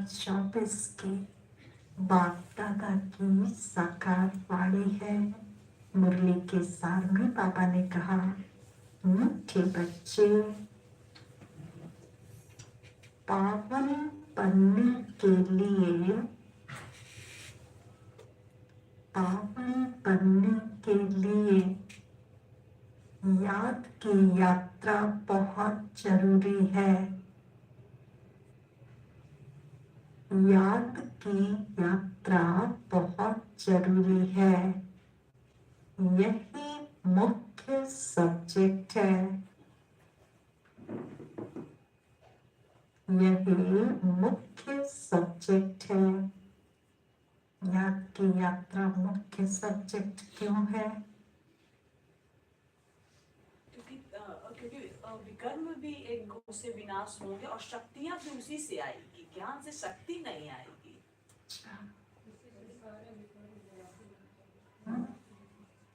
2024 की बाप दादा की साकार वाणी है। मुरली के सार में बाबा ने कहा, मीठे बच्चे, पावन बनने के लिए, पावन बनने के लिए याद की यात्रा बहुत जरूरी है। याद की यात्रा बहुत जरूरी है। यही मुख्य सब्जेक्ट है। यही मुख्य सब्जेक्ट है। याद की यात्रा मुख्य सब्जेक्ट क्यों है? क्योंकि विकर्म भी एक गो से विनाश होंगे और शक्तियां भी उसी से आएगी। ज्ञान से शक्ति नहीं आएगी।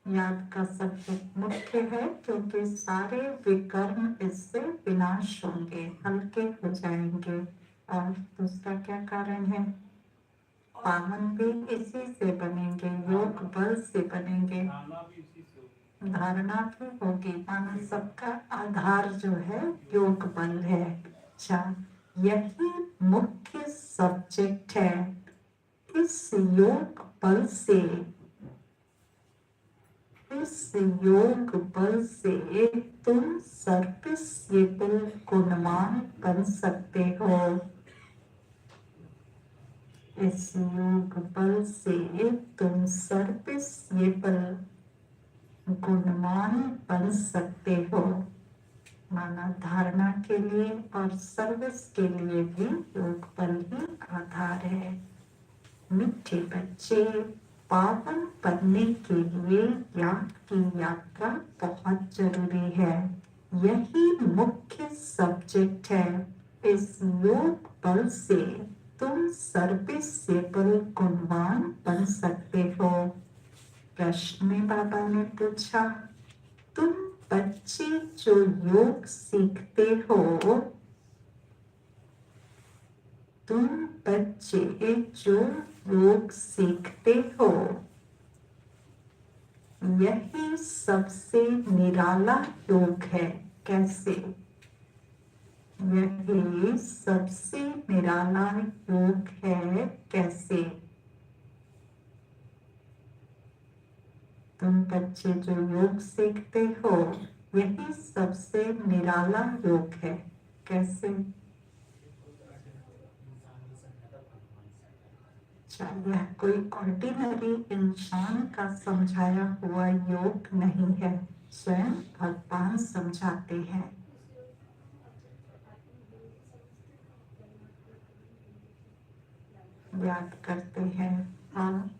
याद का सब्जेक्ट मुख्य है क्योंकि सारे विकर्म इससे विनाश होंगे, हल्के हो जाएंगे। और दूसरा क्या कारण है? पावन भी इसी से बनेंगे, योग बल से बनेंगे, धारणा भी होगी। मानो सबका आधार जो है योग बल है। अच्छा, यही मुख्य सब्जेक्ट है। इस योग बल से, इस योग बल से तुम सर्विसेबल गुणवान बन सकते हो। इस योग बल से तुम सर्विसेबल गुणवान बन सकते हो। माना धारणा के लिए और सर्विस के लिए भी योग बल ही आधार है। मीठे बच्चे, पावन बनने के लिए ज्ञान की यात्रा बहुत जरूरी है। यही मुख्य सब्जेक्ट है। इस योग बल से तुम सर्विसेबल गुणवान बन सकते हो। प्रश्न में बाबा ने पूछा, तुम बच्चे जो योग सीखते हो, तुम बच्चे जो योग सीखते हो, यही सबसे निराला योग है। कैसे? यही सबसे निराला योग है। कैसे? तुम बच्चे जो योग सीखते हो, यही सबसे निराला योग है। कैसे? यह कोई ऑर्डिनरी इंसान का समझाया हुआ योग नहीं है, स्वयं भगवान समझाते हैं। याद करते हैं। हाँ,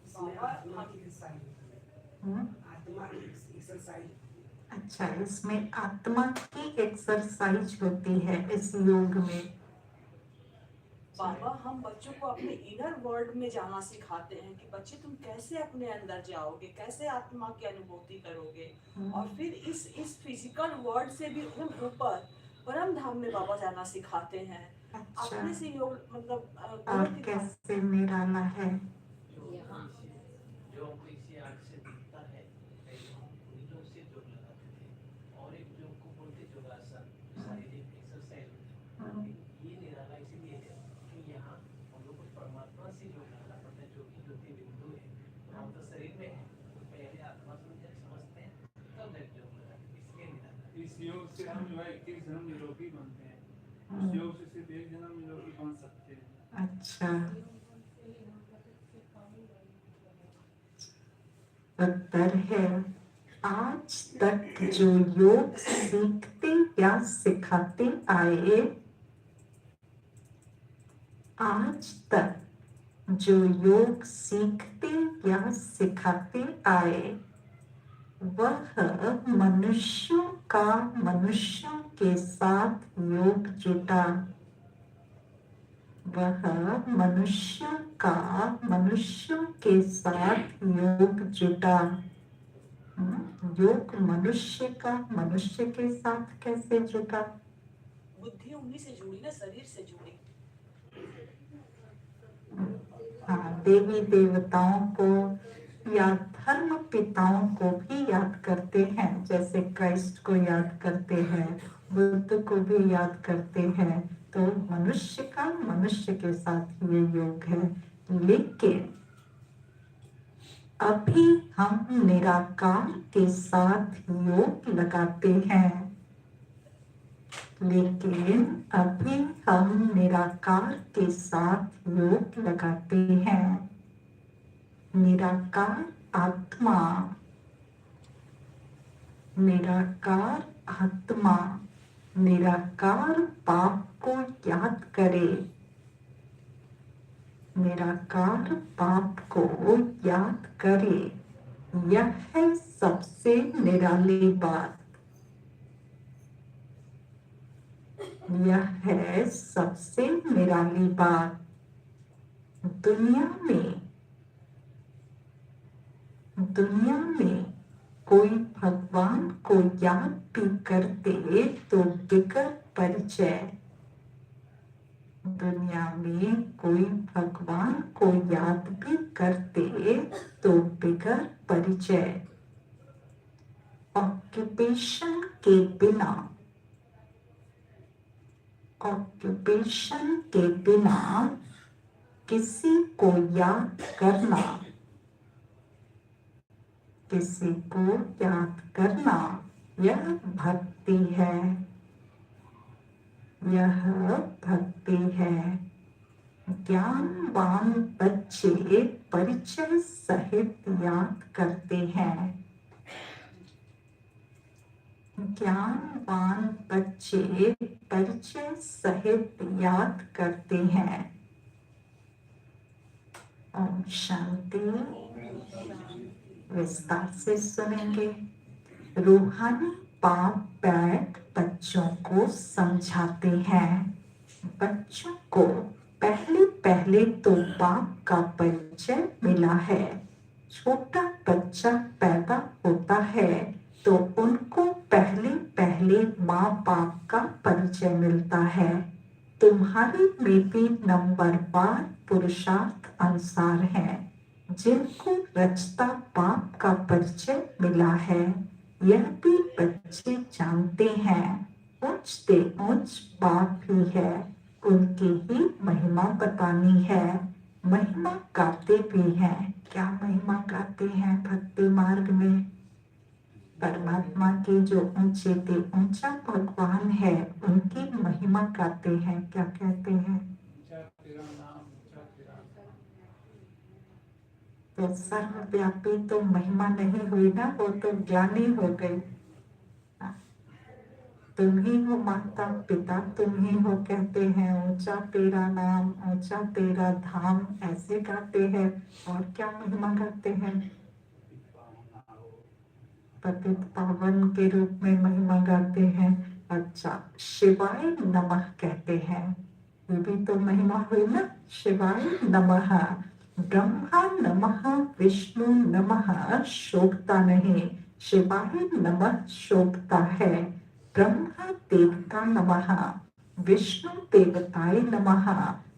अच्छा, इसमें आत्मा की एक्सरसाइज होती है इस योग में। बाबा हम बच्चों को अपने इनर वर्ल्ड में जाना सिखाते हैं कि बच्चे तुम कैसे अपने अंदर जाओगे, कैसे आत्मा की अनुभूति करोगे। और फिर इस फिजिकल वर्ल्ड से भी ऊपर परम धाम में बाबा जाना सिखाते हैं। अच्छा, अपने से योग मतलब और कैसे निराला है? जो हमको इसी आंख से दिखता है, पहले हम उंगलियों से जोड़ लगाते थे और एक जो को बोलते योगासन, शारीरिक एक्सरसाइज होता है। ये निराला इसीलिए है कि यहाँ हम लोग को परमात्मा से जोड़ लगाना पड़ता है, जो कि ज्योति बिंदु है। हम तो शरीर में है, तो पहले आत्मा समझते हैं, तब जाके जोड़ लगाते हैं। इसलिए निराला। इस योग से हम जो है 21 जन्म निरोगी बनते हैं। उस योग से सिर्फ एक जन्म निरोगी बन सकते हैं। अच्छा, उत्तर है, आज तक जो योग सीखते या सिखाते आए, आज तक जो योग सीखते या सिखाते आए, वह मनुष्यों के साथ योग जुटा। वह मनुष्यों के साथ योग जुटा। योग मनुष्य के साथ कैसे जुटा? बुद्धि उन्हीं से जुड़ी ना, शरीर से जुड़ी। हाँ, देवी देवताओं को या धर्म पिताओं को भी याद करते हैं, जैसे क्राइस्ट को याद करते हैं, बुद्ध को भी याद करते हैं। तो मनुष्य का मनुष्य के साथ ये योग है। लेकिन अभी हम निराकार के साथ योग लगाते हैं, लेकिन अभी हम निराकार के साथ योग लगाते हैं। निराकार आत्मा, निराकार आत्मा निराकार पाप को याद करे, निराकार पाप को याद करे। यह है सबसे निराली बात, यह है सबसे निराली बात। दुनिया में कोई भगवान को याद भी करते तो बिगर परिचय, दुनिया में कोई भगवान को याद भी करते तो बिगर परिचय। ऑक्यूपेशन के बिना, ऑक्यूपेशन के बिना किसी को याद करना, किसी को याद करना, यह भक्ति है, यह भक्ति है। ज्ञानवान बच्चे परिचय सहित याद करते हैं, ज्ञानवान बच्चे परिचय सहित याद करते हैं। ओम शांति। विस्तार से सुनेंगे। रूहानी बाप बैठ बच्चों को समझाते हैं। बच्चों को पहले पहले तो बाप का परिचय मिला है। छोटा बच्चा पैदा होता है तो उनको पहले पहले माँ बाप का परिचय मिलता है। तुम्हारे में भी नंबरवार पुरुषार्थ अनुसार है, जिनको रचता बाप का परिचय मिला है। यह भी बच्चे जानते हैं, उच्च से उच्च बाप ही है, उनकी ही महिमा बतानी है। महिमा गाते भी हैं। क्या महिमा गाते हैं भक्ति मार्ग में? परमात्मा के जो ऊंचे से ऊंचा भगवान है, उनकी महिमा गाते हैं। क्या कहते हैं? तेरा नाम, तेरा तो सर्वव्यापी तो महिमा नहीं हुई ना, वो तो ज्ञानी हो गई। तुम ही हो माता पिता, तुम ही हो कहते हैं। ऊंचा तेरा नाम, ऊंचा तेरा धाम, ऐसे गाते हैं। और क्या महिमा गाते हैं? पतित पावन के रूप में महिमा गाते हैं। अच्छा, शिवाय नमः कहते हैं, ये भी तो महिमा हुई ना। शिवाय नमः, ब्रह्मा नमः, विष्णु नमः शोभता नहीं, शिवाय नमः शोभता है। ब्रह्मा देवता नमः, विष्णु देवताय नमः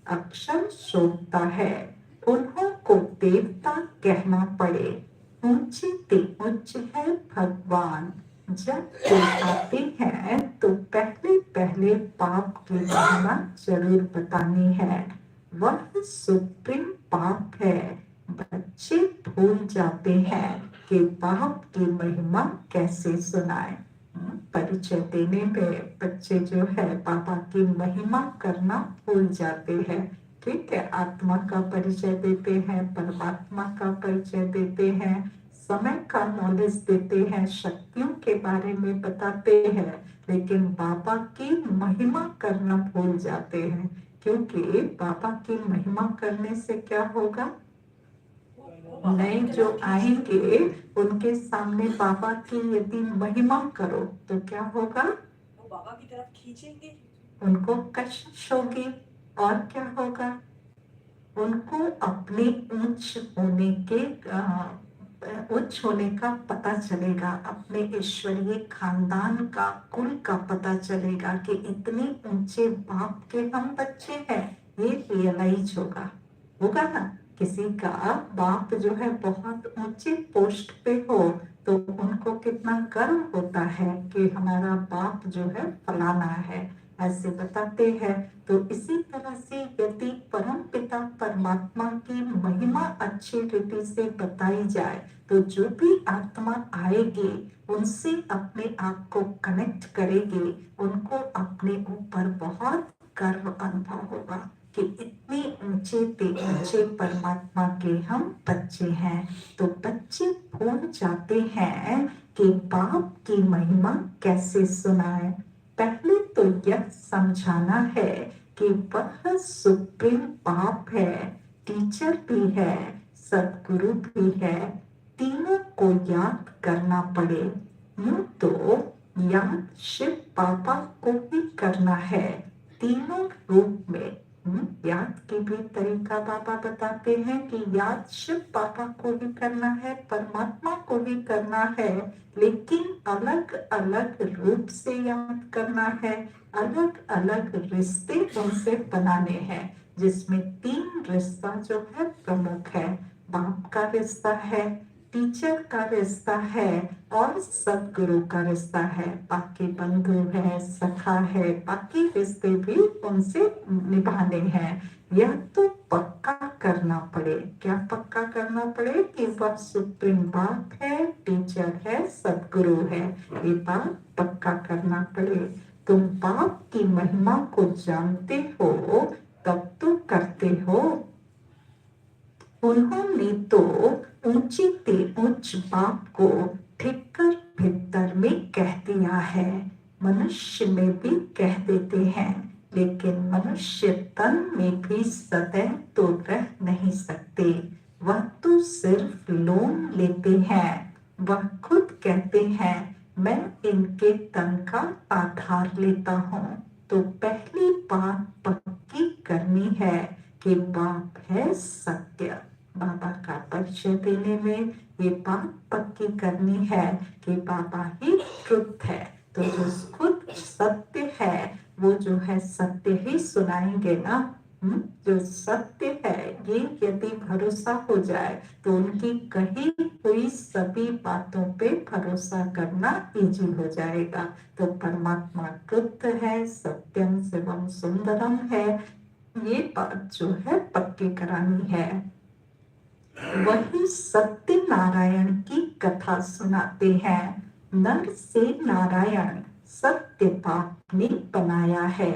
अक्षर शोभता है। उन्हों को देवता कहना पड़े, ऊंचे ते उच्च है भगवान। जब कोई आते हैं तो पहले पहले पाप की महिमा जरूर बतानी है। वह सुप्रीम पाप है। बच्चे भूल जाते हैं कि बाप की महिमा कैसे सुनाए। परिचय देने में बच्चे जो है बाबा की महिमा करना भूल जाते हैं। ठीक है, आत्मा का परिचय देते हैं, परमात्मा का परिचय देते हैं, समय का नॉलेज देते हैं, शक्तियों के बारे में बताते हैं, लेकिन बाबा की महिमा करना भूल जाते हैं। क्योंकि बाबा की महिमा करने से क्या होगा? नए जो आएंगे उनके सामने बाबा की यदि महिमा करो तो क्या होगा? वो बाबा की तरफ खींचेंगे, उनको कशिश होगी। और क्या होगा? उनको अपने उच्च होने का पता चलेगा, अपने ईश्वरीय खानदान का, कुल का पता चलेगा कि इतने ऊंचे बाप के हम बच्चे हैं। ये रियलाइज होगा। होगा ना। किसी का बाप जो है बहुत ऊंचे पोस्ट पे हो तो उनको कितना गर्व होता है कि हमारा बाप जो है फलाना है, ऐसे बताते हैं। तो इसी तरह से यदि परम पिता परमात्मा की महिमा अच्छी रीति से बताई जाए तो जो भी आत्मा आएगी उनसे अपने आप को कनेक्ट करेगी, उनको अपने ऊपर बहुत गर्व अनुभव होगा कि इतने ऊंचे परमात्मा के हम बच्चे हैं। तो बच्चे भूल जाते हैं कि बाप की महिमा कैसे सुनाए। पहले तो यह समझाना है कि वह सुप्रीम बाप है, टीचर भी है, सदगुरु भी है। तीनों को याद करना पड़े। यूं तो याद शिव बाबा को ही करना है, तीनों रूप में। याद की भी तरीका बाबा बताते हैं कि याद शिव बाबा को ही करना है, परमात्मा को ही करना है, लेकिन अलग अलग रूप से याद करना है, अलग अलग रिश्ते उनसे बनाने हैं, जिसमें 3 रिश्ता जो है प्रमुख है। बाप का रिश्ता है, टीचर का रिश्ता है और सदगुरु का रिश्ता है। बाकी बंधु है, सखा है, बाकी रिश्ते भी उनसे निभाने हैं। यह तो पक्का करना पड़े। क्या पक्का करना पड़े? कि वह सुप्रीम बाप है, टीचर है, सदगुरु है। ये बात पक्का करना पड़े। तुम बाप की महिमा को जानते हो तब तो करते हो। उन्होंने तो ऊंची ते उच्च बाप को ठिक्कर भीतर में कह दिया है, मनुष्य में भी कह देते हैं, लेकिन मनुष्य तन में भी सदैव तो रह नहीं सकते। वह तो सिर्फ लोन लेते हैं। वह खुद कहते हैं मैं इनके तन का आधार लेता हूँ। तो पहली बात पक्की करनी है कि बाप है सत्य। बाबा का परिचय देने में ये बात पक्की करनी है कि बाबा ही ट्रुथ है। तो जो खुद सत्य है वो जो है सत्य ही सुनाएंगे ना। जो सत्य है ये यदि भरोसा हो जाए तो उनकी कही हुई सभी बातों पे भरोसा करना इजी हो जाएगा। तो परमात्मा ट्रुथ है, सत्यम शिवम सुंदरम है, ये बात जो है पक्की करानी है। वही सत्य नारायण की कथा सुनाते हैं। नर से नारायण सत्य बाप ने बनाया है।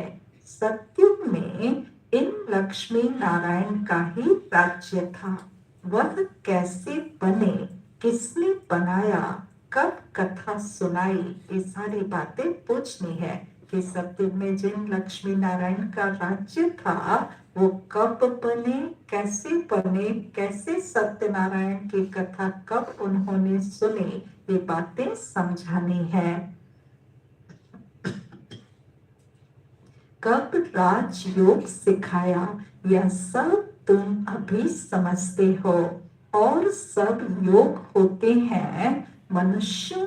सत्युग में इन लक्ष्मी नारायण का ही राज्य था। वह कैसे बने, किसने बनाया, कब कथा सुनाई, ये सारी बातें पूछनी है कि सत्युग में जिन लक्ष्मी नारायण का राज्य था वो कब बने, कैसे सत्यनारायण की कथा कब उन्होंने सुनी, ये बातें समझानी है। कब राजयोग सिखाया, यह सब तुम अभी समझते हो। और सब योग होते हैं मनुष्यों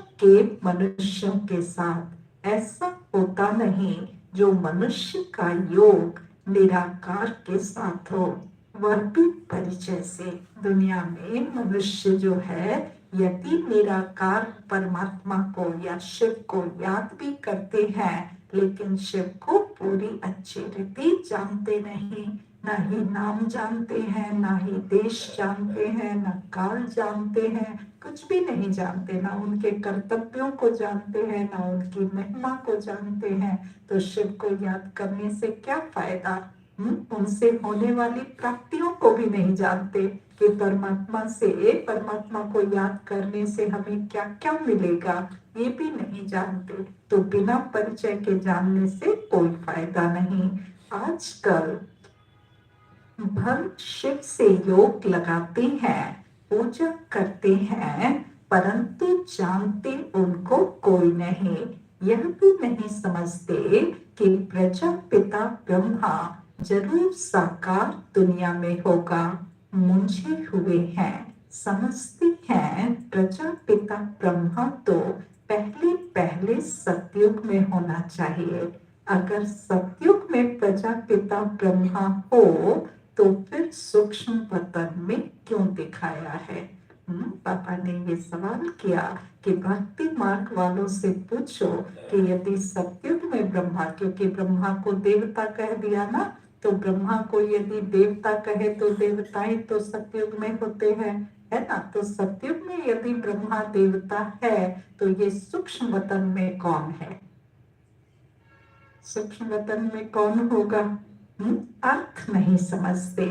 के साथ। ऐसा होता नहीं जो मनुष्य का योग निराकार के साथ हो। वह भी परिचय से दुनिया में मनुष्य जो है यदि निराकार परमात्मा को या शिव को याद भी करते हैं, लेकिन शिव को पूरी अच्छी रीति जानते नहीं। ना ही नाम जानते हैं, ना ही देश जानते हैं, ना काल जानते हैं, कुछ भी नहीं जानते। ना उनके कर्तव्यों को जानते हैं, ना उनकी महिमा को जानते हैं। तो शिव को याद करने से क्या फायदा? उनसे होने वाली प्राप्तियों को भी नहीं जानते कि परमात्मा को याद करने से हमें क्या क्या मिलेगा, ये भी नहीं जानते। तो बिना परिचय के जानने से कोई फायदा नहीं। आजकल भक्त शिव से योग लगाते हैं, पूजा करते हैं, परंतु जानते उनको कोई नहीं। यह भी नहीं समझते कि प्रजापिता ब्रह्मा जरूर साकार दुनिया में होगा। मुझे हुए हैं, समझते हैं प्रजापिता ब्रह्मा तो पहले सतयुग में होना चाहिए। अगर सतयुग में प्रजापिता ब्रह्मा हो तो फिर सूक्ष्म पतन में क्यों दिखाया है? पापा ने ये सवाल किया कि भक्ति मार्ग वालों से पूछो कि यदि सतयुग में ब्रह्मा, क्योंकि ब्रह्मा को देवता कह दिया ना, तो ब्रह्मा को यदि देवता कहे तो देवताएं तो सतयुग में होते हैं, है ना। तो सतयुग में यदि ब्रह्मा देवता है तो ये सूक्ष्म वतन में कौन है? सूक्ष्म वतन में कौन होगा? अर्थ नहीं समझते।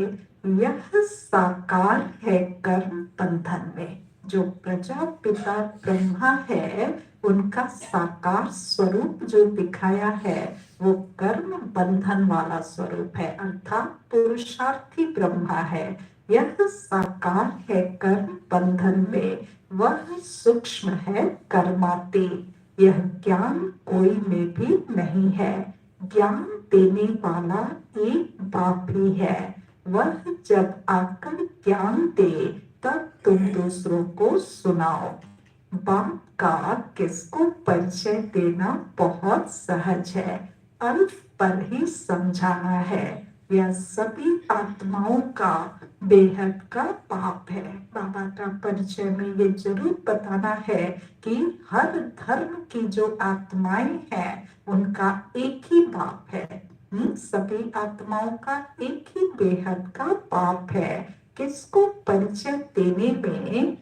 यह साकार है कर्म बंधन में। जो प्रजापिता ब्रह्मा है उनका साकार स्वरूप जो दिखाया है वो कर्म बंधन वाला स्वरूप है, अर्थात पुरुषार्थी ब्रह्मा है। यह साकार है कर्म बंधन में, वह सूक्ष्म है कर्मातीत। यह ज्ञान कोई में भी नहीं है। ज्ञान देने वाला एक बाप ही है। वह जब आकर ज्ञान दे तब तुम दूसरों को सुनाओ। बाप का किसको परिचय देना बहुत सहज है, अल्प पर ही समझाना है। यह सभी आत्माओं का बेहद का पाप है। बाबा का परिचय में ये जरूर बताना है कि हर धर्म की जो आत्माएं हैं उनका एक ही पाप है। सभी आत्माओं का एक ही बेहद का पाप है। किसको परिचय देने में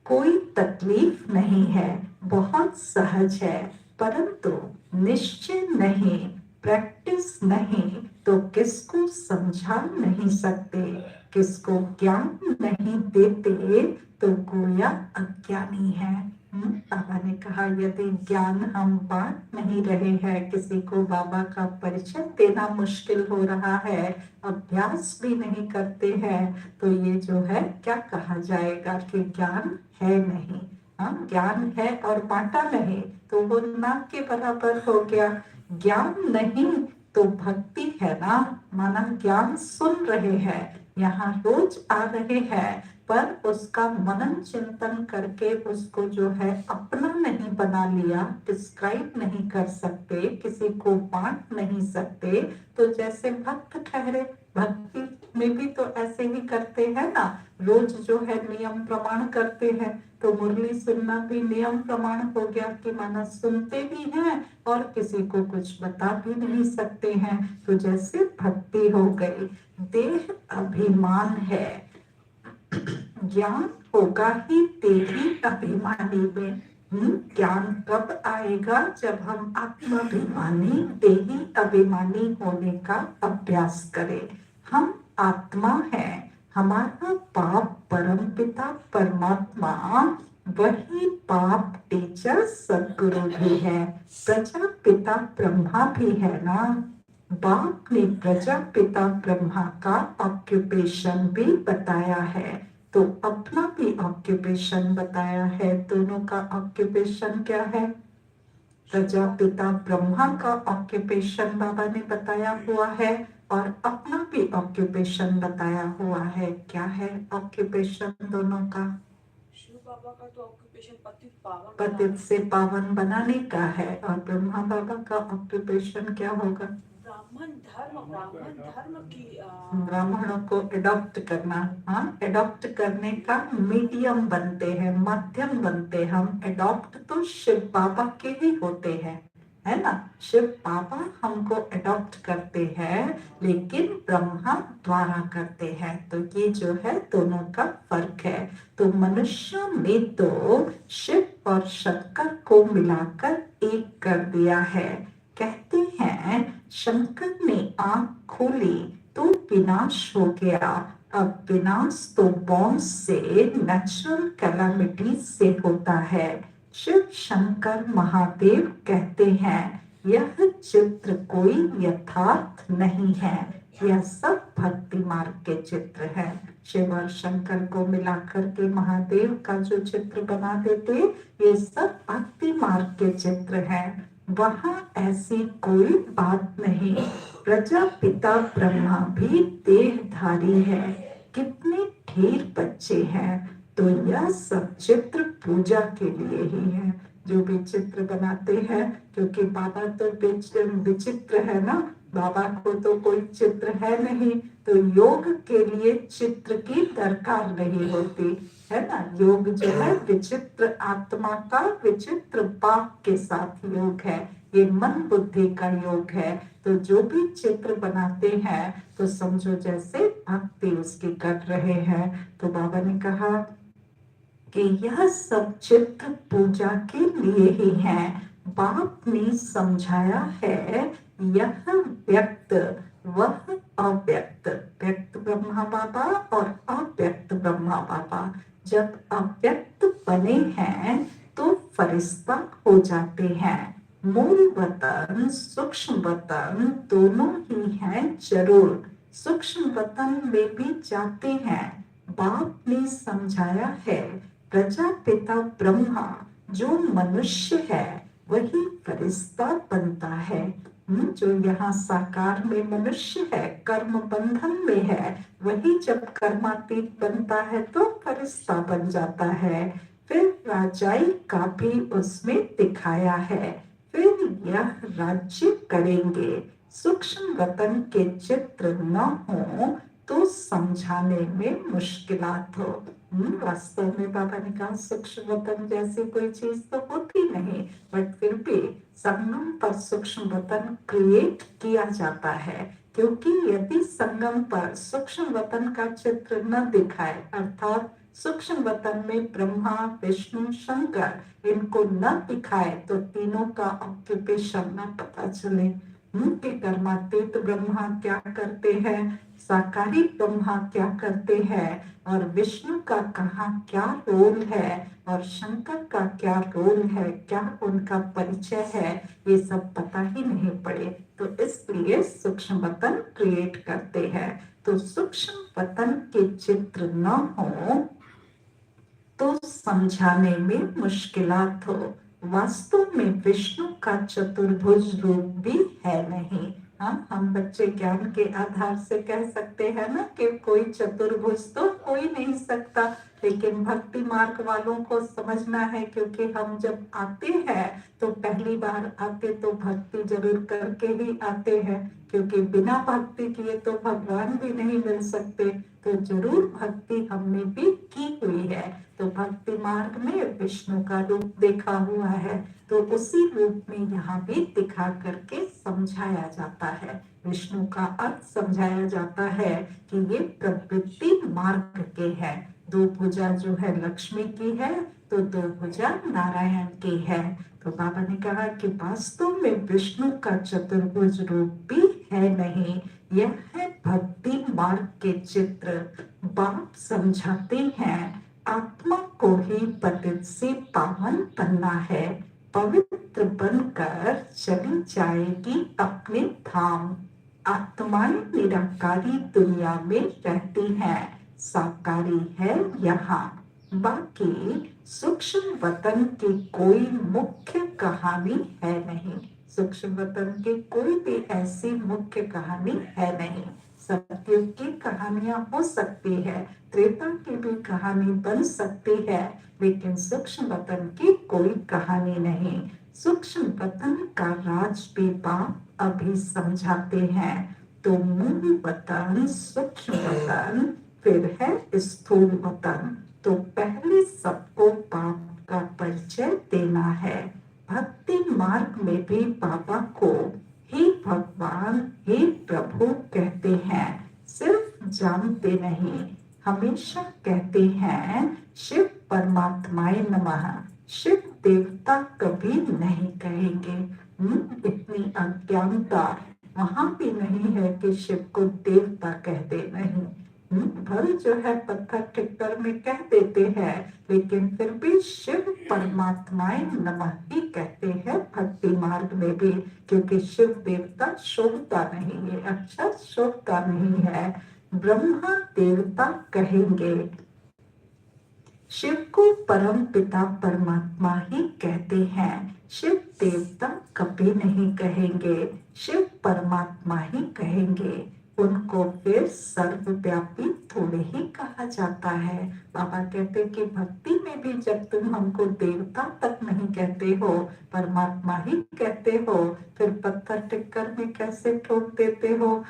कोई तकलीफ नहीं है, बहुत सहज है, परंतु निश्चय नहीं, प्रैक्टिस नहीं तो किसको समझा नहीं सकते, किसको ज्ञान नहीं देते तो गोया अज्ञानी है। बाबा ने कहा यदि ज्ञान हम बांट नहीं रहे हैं, किसी को बाबा का परिचय देना मुश्किल हो रहा है, अभ्यास भी नहीं करते हैं, तो ये जो है क्या कहा जाएगा कि ज्ञान है नहीं। ज्ञान है और बांटा नहीं तो वो ना के बराबर हो गया। ज्ञान नहीं तो भक्ति है ना, माना ज्ञान सुन रहे हैं, यहाँ रोज आ रहे हैं, पर उसका मनन चिंतन करके उसको जो है अपना नहीं बना लिया, डिस्क्राइब नहीं कर सकते, किसी को बांट नहीं सकते, तो जैसे भक्त ठहरे। भक्ति में भी तो ऐसे ही करते हैं ना, रोज जो है नियम प्रमाण करते हैं, तो मुरली सुनना भी नियम प्रमाण हो गया कि माना सुनते भी हैं और किसी को कुछ बता भी नहीं सकते हैं, तो जैसे भक्ति हो गई। देह अभिमान है, ज्ञान होगा ही देही अभिमानी में। ज्ञान कब आएगा? जब हम आत्माभिमानी देही अभिमानी होने का अभ्यास करें। हम आत्मा है, हमारा बाप परम पिता परमात्मा वही बाप टीचर सदगुरु भी है, प्रजापिता ब्रह्मा भी है ना। बाप ने प्रजापिता ब्रह्मा का ऑक्यूपेशन भी बताया है, तो अपना भी ऑक्यूपेशन बताया है। दोनों का ऑक्यूपेशन क्या है? प्रजापिता ब्रह्मा का ऑक्यूपेशन बाबा ने बताया हुआ है और अपना भी ऑक्यूपेशन बताया हुआ है। क्या है ऑक्यूपेशन दोनों का? शिव बाबा का तो ऑक्यूपेशन पतित पावन पतित से पावन बनाने का है, और ब्रह्मा बाबा का ऑक्यूपेशन क्या होगा? ब्राह्मण धर्म की ब्राह्मणों को एडॉप्ट करना। एडॉप्ट करने का मीडियम बनते हैं, माध्यम बनते। हम एडॉप्ट तो शिव बाबा के ही होते हैं, है ना। शिव बाबा हमको एडॉप्ट करते हैं, लेकिन ब्रह्मा द्वारा करते हैं। तो ये जो है दोनों का फर्क है। तो मनुष्य ने तो शिव और शंकर को मिलाकर एक कर दिया है। कहते हैं शंकर ने आंख खोली तो विनाश हो गया। अब विनाश तो बॉम्ब से, नेचुरल कैलामिटी से होता है। शिव शंकर महादेव कहते हैं यह चित्र कोई यथार्थ नहीं है, यह सब भक्ति मार्ग के चित्र है। शिव और शंकर को मिलाकर के महादेव का जो चित्र बना देते, ये सब भक्ति मार्ग के चित्र हैं। वहाँ ऐसी कोई बात नहीं। प्रजापिता ब्रह्मा भी देहधारी है। कितने ढेर बच्चे हैं, तो यह सब चित्र पूजा के लिए ही है। जो भी चित्र बनाते हैं, क्योंकि बाबा तो विचित्र है ना, बाबा को तो कोई चित्र है नहीं, तो योग के लिए चित्र की दरकार नहीं होती है ना। योग जो है विचित्र आत्मा का विचित्र बाप के साथ योग है, ये मन बुद्धि का योग है। तो जो भी चित्र बनाते हैं तो समझो जैसे भक्ति उसकी कर रहे हैं। तो बाबा ने कहा कि यह सब चित्र पूजा के लिए ही है। बाप ने समझाया है यह व्यक्त वह अव्यक्त, व्यक्त ब्रह्मा बाबा और अव्यक्त ब्रह्मा बाबा जब अव्यक्त बने हैं तो फरिश्ता हो जाते हैं। मूल वतन सूक्ष्म वतन दोनों ही हैं जरूर, सूक्ष्म वतन में भी जाते हैं। बाप ने समझाया है प्रजापिता ब्रह्मा जो मनुष्य है वही फरिश्ता बनता है। जो यहाँ साकार में मनुष्य है, कर्म बंधन में है, वही जब कर्मातीत बनता है तो फरिश्ता बन जाता है। फिर राजाई का भी उसमें दिखाया है। फिर यह राज्य करेंगे। सूक्ष्म वतन के चित्र न हो तो समझाने में मुश्किलात हो। वास्तव में बाबा ने कहा सूक्ष्म वतन जैसी कोई चीज तो होती नहीं, बट फिर भी संगम पर सूक्ष्म वतन क्रिएट किया जाता है। क्योंकि यदि संगम पर सूक्ष्म वतन का चित्र न दिखाए, अर्थात सूक्ष्म वतन में ब्रह्मा विष्णु शंकर इनको न दिखाए, तो तीनों का ऑक्यूपेशन न पता चले कि कर्मातीत ब्रह्मा क्या करते हैं, साकारी ब्रह्मा क्या करते हैं, और विष्णु का कहाँ क्या रोल है और शंकर का क्या रोल है, क्या उनका परिचय है, ये सब पता ही नहीं पड़े। तो इसलिए सूक्ष्म वतन क्रिएट करते हैं। तो सूक्ष्म वतन के चित्र न हो तो समझाने में मुश्किलात हो। वास्तव में विष्णु का चतुर्भुज रूप भी है नहीं। हाँ, हम बच्चे ज्ञान के आधार से कह सकते हैं ना कि कोई चतुर्भुज तो हो ही नहीं सकता, लेकिन भक्ति मार्ग वालों को समझना है, क्योंकि हम जब आते हैं तो पहली बार आते तो भक्ति जरूर करके ही आते हैं, क्योंकि बिना भक्ति किए तो भगवान भी नहीं मिल सकते। तो जरूर भक्ति हमने भी की हुई है। तो भक्ति मार्ग में विष्णु का रूप देखा हुआ है, तो उसी रूप में यहाँ भी दिखा करके समझाया जाता है। विष्णु का अर्थ समझाया जाता है कि ये प्रवृत्ति मार्ग के हैं। दो भुजा जो है लक्ष्मी की है, तो दो भुजा नारायण की है। तो बाबा ने कहा कि वास्तव में विष्णु का चतुर्भुज रूप भी है नहीं, यह है भक्ति मार्ग के चित्र। बाप समझाते हैं आत्मा को ही पतित से पावन बनना है, पवित्र बनकर चली जाएगी अपने धाम। आत्माएं निराकारी दुनिया में रहती हैं, साकारी है यहाँ। बाकी सूक्ष्म वतन की कोई मुख्य कहानी है नहीं, सूक्ष्म वतन की कोई भी ऐसी मुख्य कहानी है नहीं। सतयुग की कहानियां हो सकती है, त्रेता की भी कहानी बन सकती है, लेकिन सूक्ष्म वतन की कोई कहानी नहीं। सूक्ष्म वतन का राज भी बाप अभी समझाते हैं। तो मूल वतन सूक्ष्म वतन, फिर है स्थूल वतन। तो पहले सबको बाप का परिचय देना है। भक्ति मार्ग में भी बाबा को हे भगवान हे प्रभु कहते हैं, सिर्फ जानते नहीं, हमेशा कहते हैं शिव परमात्माए नमः। शिव देवता कभी नहीं कहेंगे। इतनी अज्ञानता वहां भी नहीं है कि शिव को देवता कह दे, नहीं। भल जो है पत्थर टिक्कर में कह देते हैं, लेकिन फिर भी शिव परमात्माए नमः ही कहते हैं भक्ति मार्ग में भी, क्योंकि शिव देवता शोभता नहीं है, अच्छा शोभता नहीं है। ब्रह्मा देवता कहेंगे, शिव को परम पिता परमात्मा ही कहते हैं। शिव देवता कभी नहीं कहेंगे, शिव परमात्मा ही कहेंगे। उनको फिर सर्वव्यापी थोड़े ही कहा जाता है। बाबा कहते कि भक्ति में भी जब तुम हमको देवता तक नहीं कहते हो, परमात्मा ही कहते हो, फिर पत्थर टिक्कर में कैसे ठोक देते हो?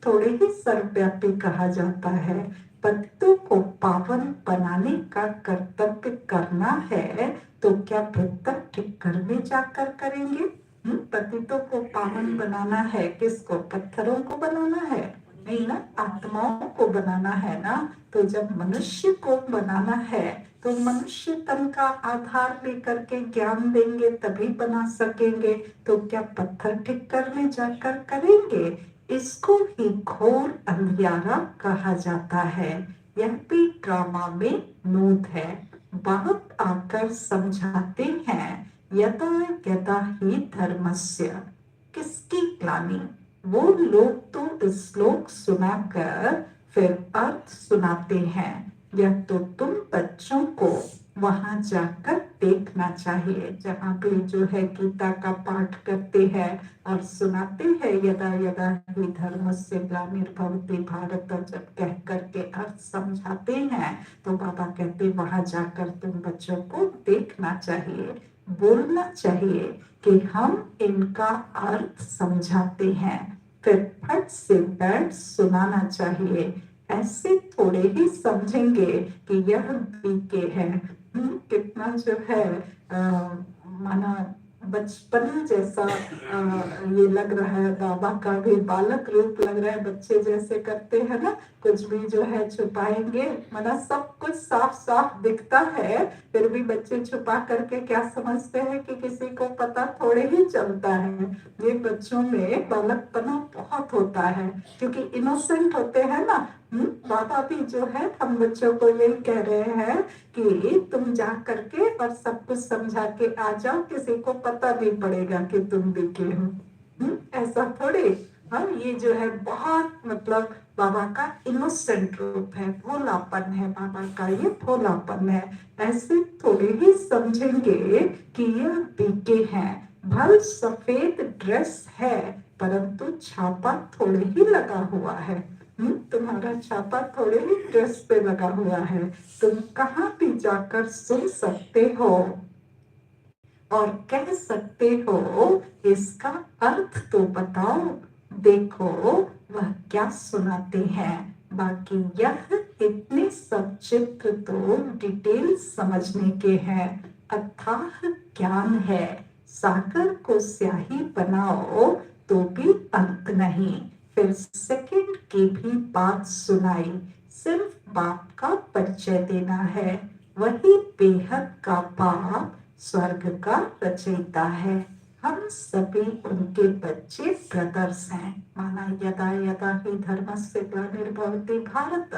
थोड़े ही सर्वव्यापी कहा जाता है। पतितों को पावन बनाने का कर्तव्य करना है तो क्या भीतर टिक्कर में जाकर करेंगे? पतितों को पावन बनाना है, किसको? पत्थरों को बनाना है? नहीं ना, आत्माओं को बनाना है ना। तो जब मनुष्य को बनाना है तो मनुष्य तन का आधार लेकर के ज्ञान देंगे तभी बना सकेंगे। तो क्या पत्थर टिक्कर में जाकर करेंगे? इसको ही घोर अंधियारा कहा जाता है। यह भी ड्रामा में नूत है। बहुत आकर समझाते हैं यदा यदा ही धर्मस्य, किसकी ग्लानि? वो लोग तो श्लोक सुनाकर फिर अर्थ सुनाते हैं। यह तो तुम बच्चों को वहां जाकर देखना चाहिए, जहाँ भी जो है गीता का पाठ करते हैं और सुनाते हैं यदा यदा ही धर्मस्य ग्लानिर्भवति भारत, जब कह करके अर्थ समझाते हैं तो बाबा कहते वहां जाकर तुम बच्चों को देखना चाहिए, बोलना चाहिए कि हम इनका अर्थ समझाते हैं, फिर फट से बैठ सुनाना चाहिए। ऐसे थोड़े ही समझेंगे कि यह बीके है। कितना जो है माना बचपना जैसा ये लग रहा है। बाबा का भी बालक रूप लग रहा है, बच्चे जैसे करते हैं ना, कुछ भी जो है छुपाएंगे, माना सब कुछ साफ साफ दिखता है, फिर भी बच्चे छुपा करके क्या समझते हैं कि किसी को पता थोड़े ही चलता है। ये बच्चों में बालकपना बहुत होता है क्योंकि इनोसेंट होते हैं ना। बाबा भी जो है हम बच्चों को यही कह रहे हैं कि तुम जा करके और सब कुछ समझा के आ जाओ, किसी को पता नहीं पड़ेगा कि तुम दिखे हो। ऐसा थोड़े। हाँ, ये जो है बहुत मतलब बाबा का इनोसेंट रूप है, भोलापन है बाबा का, ये भोलापन है। ऐसे थोड़े ही समझेंगे कि यह बीके हैं। भल सफेद ड्रेस है परंतु छापा थोड़े ही लगा हुआ है। तुम्हारा छापा थोड़े ही ड्रेस पे लगा हुआ है। तुम कहाँ भी जाकर सुन सकते हो और कह सकते हो इसका अर्थ तो बताओ। देखो वह क्या सुनाते हैं। बाकी यह इतने सब चित्र तो डिटेल समझने के हैं। अथाह ज्ञान है, सागर को स्याही बनाओ तो भी अंत नहीं। फिर सेकंड की भी बात सुनाई, सिर्फ बाप का परिचय देना है। वही बेहद का बाप स्वर्ग का रचयिता है। हम सभी उनके बच्चे ब्रदर्स हैं। माना यदा यदा ही धर्मस्य ग्लानिर्भवति भारत,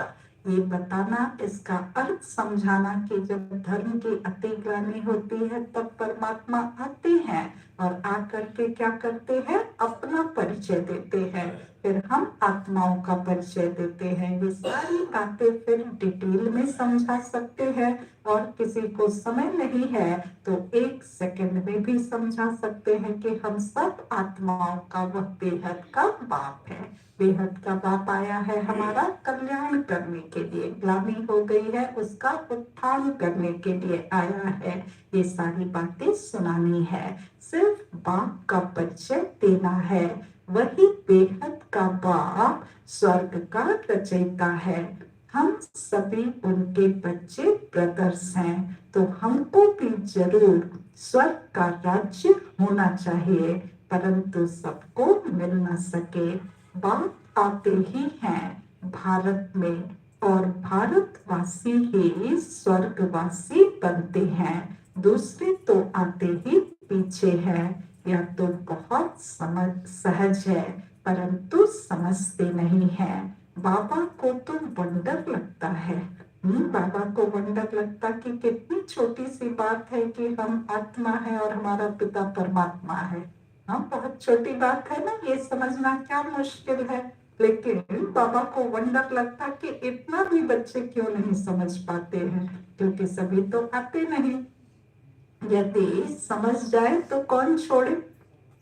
ये बताना, इसका अर्थ समझाना कि जब धर्म की अति ग्लानि होती है तब परमात्मा आते हैं और आकर के क्या करते हैं? अपना परिचय देते हैं। फिर हम आत्माओं का परिचय देते हैं। ये सारी बातें फिर डिटेल में समझा सकते हैं और किसी को समय नहीं है तो 1 सेकंड में भी समझा सकते हैं कि हम सब आत्माओं का वह बेहद का बाप है। बेहद का बाप आया है हमारा कल्याण करने के लिए, ग्लानि हो गई है उसका उत्थान करने के लिए आया है। ये सारी बातें सुनानी है, सिर्फ बाप का परिचय देना है। वही बेहद का बाप स्वर्ग का रचयिता है। हम सभी उनके बच्चे ब्रदर्स हैं, तो हमको भी जरूर स्वर्ग का राज्य होना चाहिए, परंतु सबको मिल न सके। बाप आते ही हैं भारत में और भारतवासी ही स्वर्गवासी बनते हैं। दूसरे तो आते ही पीछे हैं। यह तो बहुत सहज है परंतु समझते नहीं हैं। बाबा को तो वंडर लगता है। बाबा को वंडर लगता कि कितनी छोटी सी बात है कि हम आत्मा है और हमारा पिता परमात्मा है। हाँ, बहुत छोटी बात है ना, ये समझना क्या मुश्किल है। लेकिन बाबा को वंडर लगता कि इतना भी बच्चे क्यों नहीं समझ पाते हैं, क्योंकि सभी तो आते नहीं। यदि समझ जाए तो कौन छोड़े,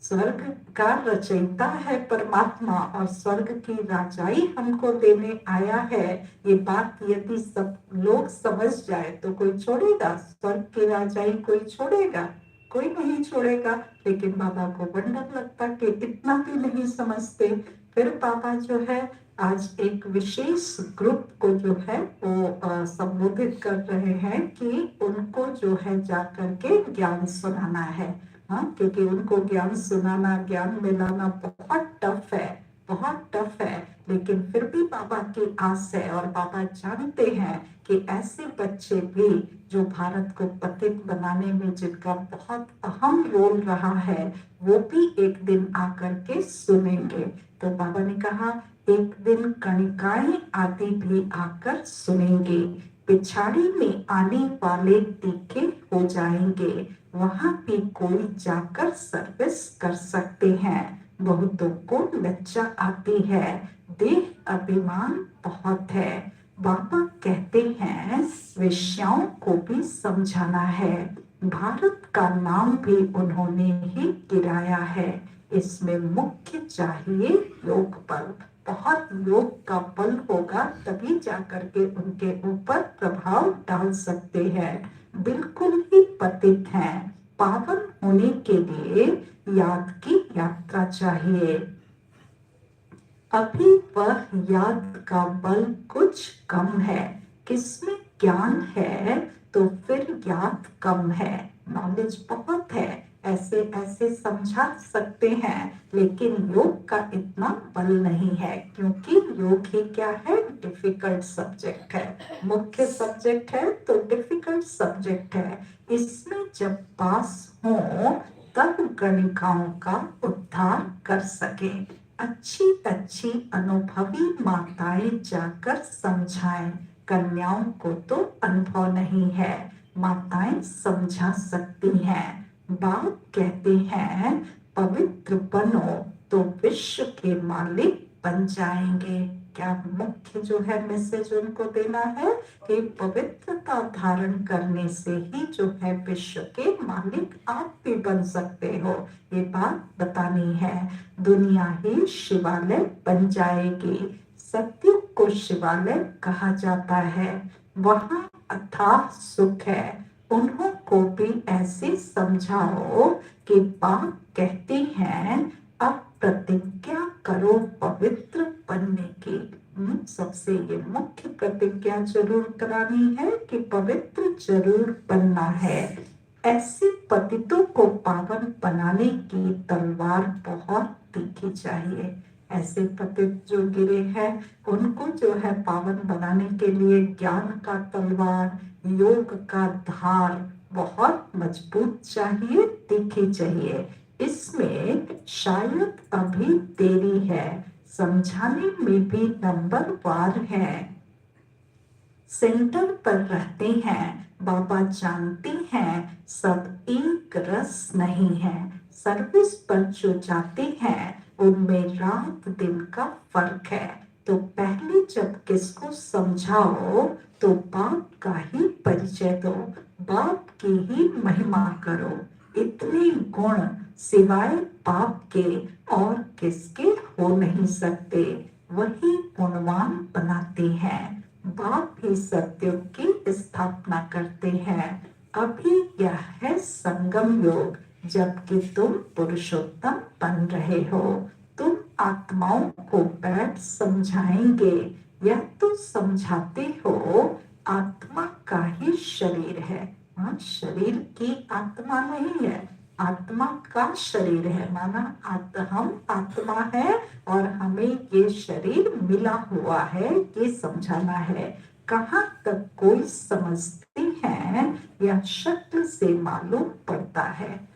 स्वर्ग का रचयिता है परमात्मा और स्वर्ग की राजाई हमको देने आया है। ये बात यदि सब लोग समझ जाए तो कोई छोड़ेगा? स्वर्ग की राजाई कोई छोड़ेगा? कोई नहीं छोड़ेगा। लेकिन बाबा को वंडर लगता कि इतना भी नहीं समझते। फिर बाबा जो है आज एक विशेष ग्रुप को जो है वो संबोधित कर रहे हैं कि उनको जो है जाकर के ज्ञान सुनाना है। हाँ, क्योंकि उनको ज्ञान सुनाना, ज्ञान मिलाना बहुत टफ है, बहुत टफ है। लेकिन फिर भी बाबा की आस है और बाबा जानते हैं कि ऐसे बच्चे भी जो भारत को पतित बनाने में जिनका बहुत अहम रोल रहा है, वो भी एक दिन आकर के सुनेंगे। तो बाबा ने कहा एक दिन कणिकाएं आदि भी आकर सुनेंगे, पिछाड़ी में आने वाले तीखे हो जाएंगे, वहां भी कोई जाकर सर्विस कर सकते हैं। बहुतों को लज्जा आती है, देह अभिमान बहुत है। बाबा कहते हैं वेश्याओं को भी समझाना है। भारत का नाम भी उन्होंने ही गिराया है। इसमें मुख्य चाहिए योग बल। बहुत योग का बल होगा तभी जाकर के उनके ऊपर प्रभाव डाल सकते हैं। बिल्कुल ही पतित हैं। पावन होने के लिए याद की यात्रा चाहिए। अभी वह याद का बल कुछ कम है। किसमें ज्ञान है तो फिर याद कम है। नॉलेज बहुत है, ऐसे ऐसे समझा सकते हैं, लेकिन योग का इतना बल नहीं है, क्योंकि योग ही क्या है? डिफिकल्ट सब्जेक्ट है। मुख्य सब्जेक्ट है तो डिफिकल्ट सब्जेक्ट है। इसमें जब पास हो तब गणिकाओं का उद्धार कर सके। अच्छी अच्छी अनुभवी माताएं जाकर समझाएं। कन्याओं को तो अनुभव नहीं है, माताएं समझा सकती हैं। बाप कहते हैं पवित्र बनो तो विश्व के मालिक बन जाएंगे। क्या मुख्य जो है मैसेज उनको देना है कि पवित्रता धारण करने से ही जो है विश्व के मालिक आप भी बन सकते हो। ये बात बतानी है। दुनिया ही शिवालय बन जाएगी। सत्युग को शिवालय कहा जाता है। वहाँ अथाह सुख है। उन्हों को भी ऐसे समझाओ कि बाप कहते हैं अब प्रतिज्ञा करो पवित्र बनने की। सबसे ये मुख्य प्रतिज्ञा जरूर करानी है कि पवित्र जरूर बनना है। ऐसे पतितों को पावन बनाने की तलवार बहुत तीखी चाहिए। ऐसे पतित जो गिरे हैं उनको जो है पावन बनाने के लिए ज्ञान का तलवार, योग का धार बहुत मजबूत चाहिए, तीखी चाहिए। इसमें शायद अभी देरी है, समझाने में भी नंबर वार है। सेंटर पर रहते हैं, बाबा जानते हैं सब एक रस नहीं है। सर्विस पर जो जाते हैं उनमें रात दिन का फर्क है। तो पहले जब किसको समझाओ तो बाप का ही परिचय दो, बाप की ही महिमा करो। इतने गुण सिवाय बाप के और किसके हो नहीं सकते। वही गुणवान बनाते हैं। बाप ही सत्युग की स्थापना करते हैं। अभी यह है संगम योग, जबकि तुम पुरुषोत्तम बन रहे हो। तुम आत्माओं को बैठ समझाएंगे। यह तो समझाते हो आत्मा का ही शरीर है। हाँ, शरीर की आत्मा नहीं है, आत्मा का शरीर है। माना हम आत्मा है और हमें ये शरीर मिला हुआ है, ये समझाना है। कहाँ तक कोई समझते हैं या शक्ल से मालूम पड़ता है।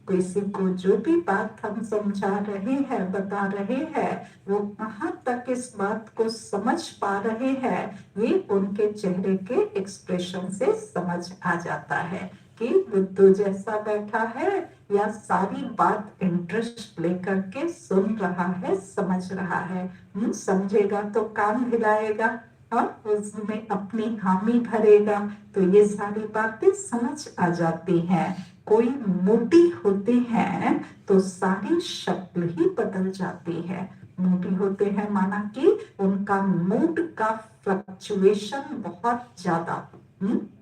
किसी को जो भी बात हम समझा रहे हैं, बता रहे हैं, वो कहाँ तक इस बात को समझ पा रहे हैं, ये उनके चेहरे के एक्सप्रेशन से समझ आ जाता है कि बुद्धू जैसा बैठा है या सारी बात इंटरेस्ट लेकर के सुन रहा है, समझ रहा है। समझेगा तो काम हिलाएगा, उसमें अपनी हामी भरेगा, तो ये सारी बातें समझ आ जाती हैं। कोई मोटी होते हैं तो सारी शक्ल ही बदल जाती है। मोटी होते हैं माना कि उनका मूड का फ्लक्चुएशन बहुत ज्यादा।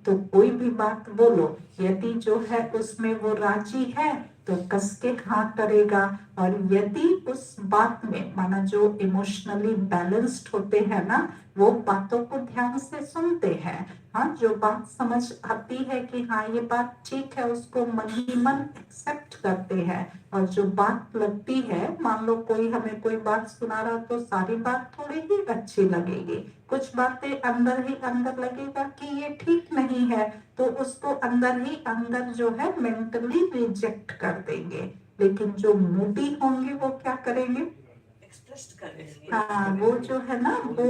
तो कोई भी बात बोलो, यदि जो है उसमें वो राजी है तो कस के हाँ करेगा, और यदि उस बात में माना जो इमोशनली बैलेंस्ड होते हैं ना, वो बातों को ध्यान से सुनते हैं। हाँ, जो बात समझ आती है कि हाँ ये बात ठीक है, उसको मन ही मन एक्सेप्ट करते हैं। और जो बात लगती है, मान लो कोई हमें कोई बात सुना रहा तो सारी बात थोड़ी ही अच्छी लगेगी, कुछ बातें अंदर ही अंदर लगेगा कि ये ठीक नहीं है, तो उसको अंदर ही अंदर जो है मेंटली रिजेक्ट कर देंगे। लेकिन जो मोटी होंगे वो क्या करेंगे? एक्सप्रेस करेंगे। हाँ, वो जो है ना वो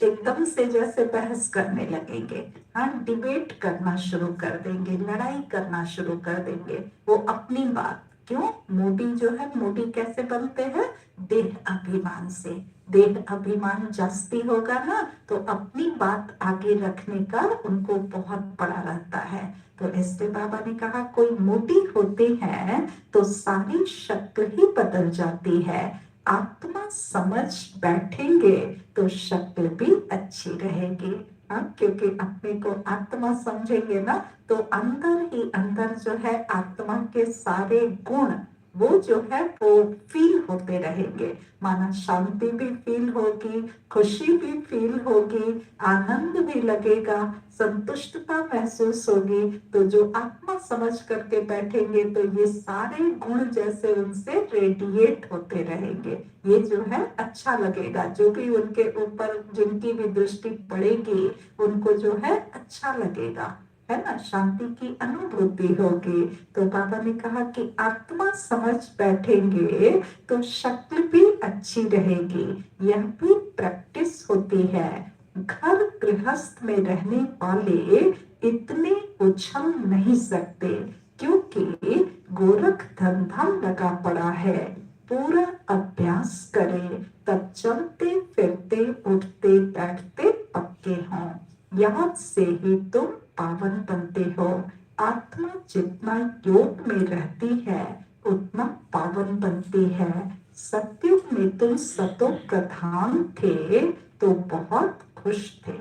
एकदम से जैसे बहस करने लगेंगे। हाँ, डिबेट करना शुरू कर देंगे, लड़ाई करना शुरू कर देंगे, वो अपनी बात। क्यों? मोदी जो है, मोदी कैसे बनते हैं? देह अभिमान से। देह अभिमान जास्ती होगा ना तो अपनी बात आगे रखने का उनको बहुत बड़ा रहता है। तो इसलिए बाबा ने कहा कोई मोदी होते हैं तो सारी शक्ल ही बदल जाती है। आत्मा समझ बैठेंगे तो शक्ल भी अच्छी रहेगी। हाँ, क्योंकि अपने को आत्मा समझेंगे ना तो अंदर ही अंदर जो है आत्मा के सारे गुण वो जो है वो फील होते रहेंगे। माना शांति भी फील होगी, खुशी भी फील होगी, आनंद भी लगेगा, संतुष्टता महसूस होगी। तो जो आत्मा समझ करके बैठेंगे तो ये सारे गुण जैसे उनसे रेडिएट होते रहेंगे। ये जो है अच्छा लगेगा, जो भी उनके ऊपर जिनकी भी दृष्टि पड़ेगी उनको जो है अच्छा लगेगा, है ना, शांति की अनुभूति होगी। तो बाबा ने कहा कि आत्मा समझ बैठेंगे तो शक्ल भी अच्छी रहेगी। यह भी प्रैक्टिस होती है। घर गृहस्थ में रहने वाले इतने उछल नहीं सकते क्योंकि गोरख धंधा लगा पड़ा है। पूरा अभ्यास करें तब चलते फिरते उठते बैठते पक्के हों। यहाँ से ही तुम पावन बनते हो। आत्मा जितना योग में रहती है उतना पावन बनती है। सत्युग में तुम सतो प्रधान थे तो बहुत खुश थे।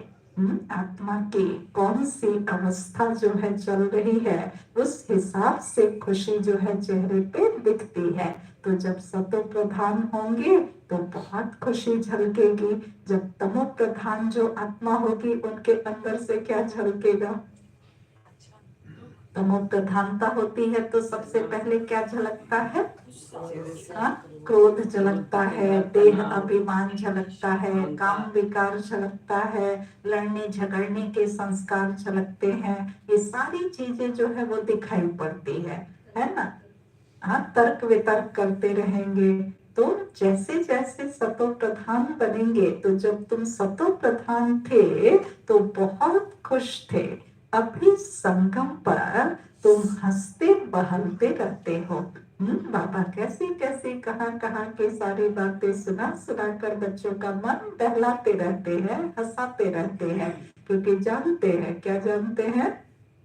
आत्मा की कौन सी अवस्था जो है चल रही है उस हिसाब से खुशी जो है चेहरे पे दिखती है। तो जब सतो प्रधान होंगे तो बहुत खुशी झलकेगी। जब तमो प्रधान जो आत्मा होगी उनके अंदर से क्या झलकेगा? तमो प्रधानता होती है तो सबसे पहले क्या झलकता है? क्रोध झलकता है, देह अभिमान झलकता है, काम विकार झलकता है, लड़ने झगड़ने के संस्कार झलकते हैं। ये सारी चीजें जो है वो दिखाई पड़ती है ना। हाँ, तर्क वितर्क करते रहेंगे। तो जैसे जैसे सतो प्रधान बनेंगे, तो जब तुम सतो प्रधान थे तो बहुत खुश थे। अभी संगम पर तुम हंसते बहलते रहते हो। बाबा कैसी कैसी कहाँ के सारी बातें सुना सुना कर बच्चों का मन बहलाते रहते हैं, हंसाते रहते हैं। क्योंकि जानते हैं, क्या जानते हैं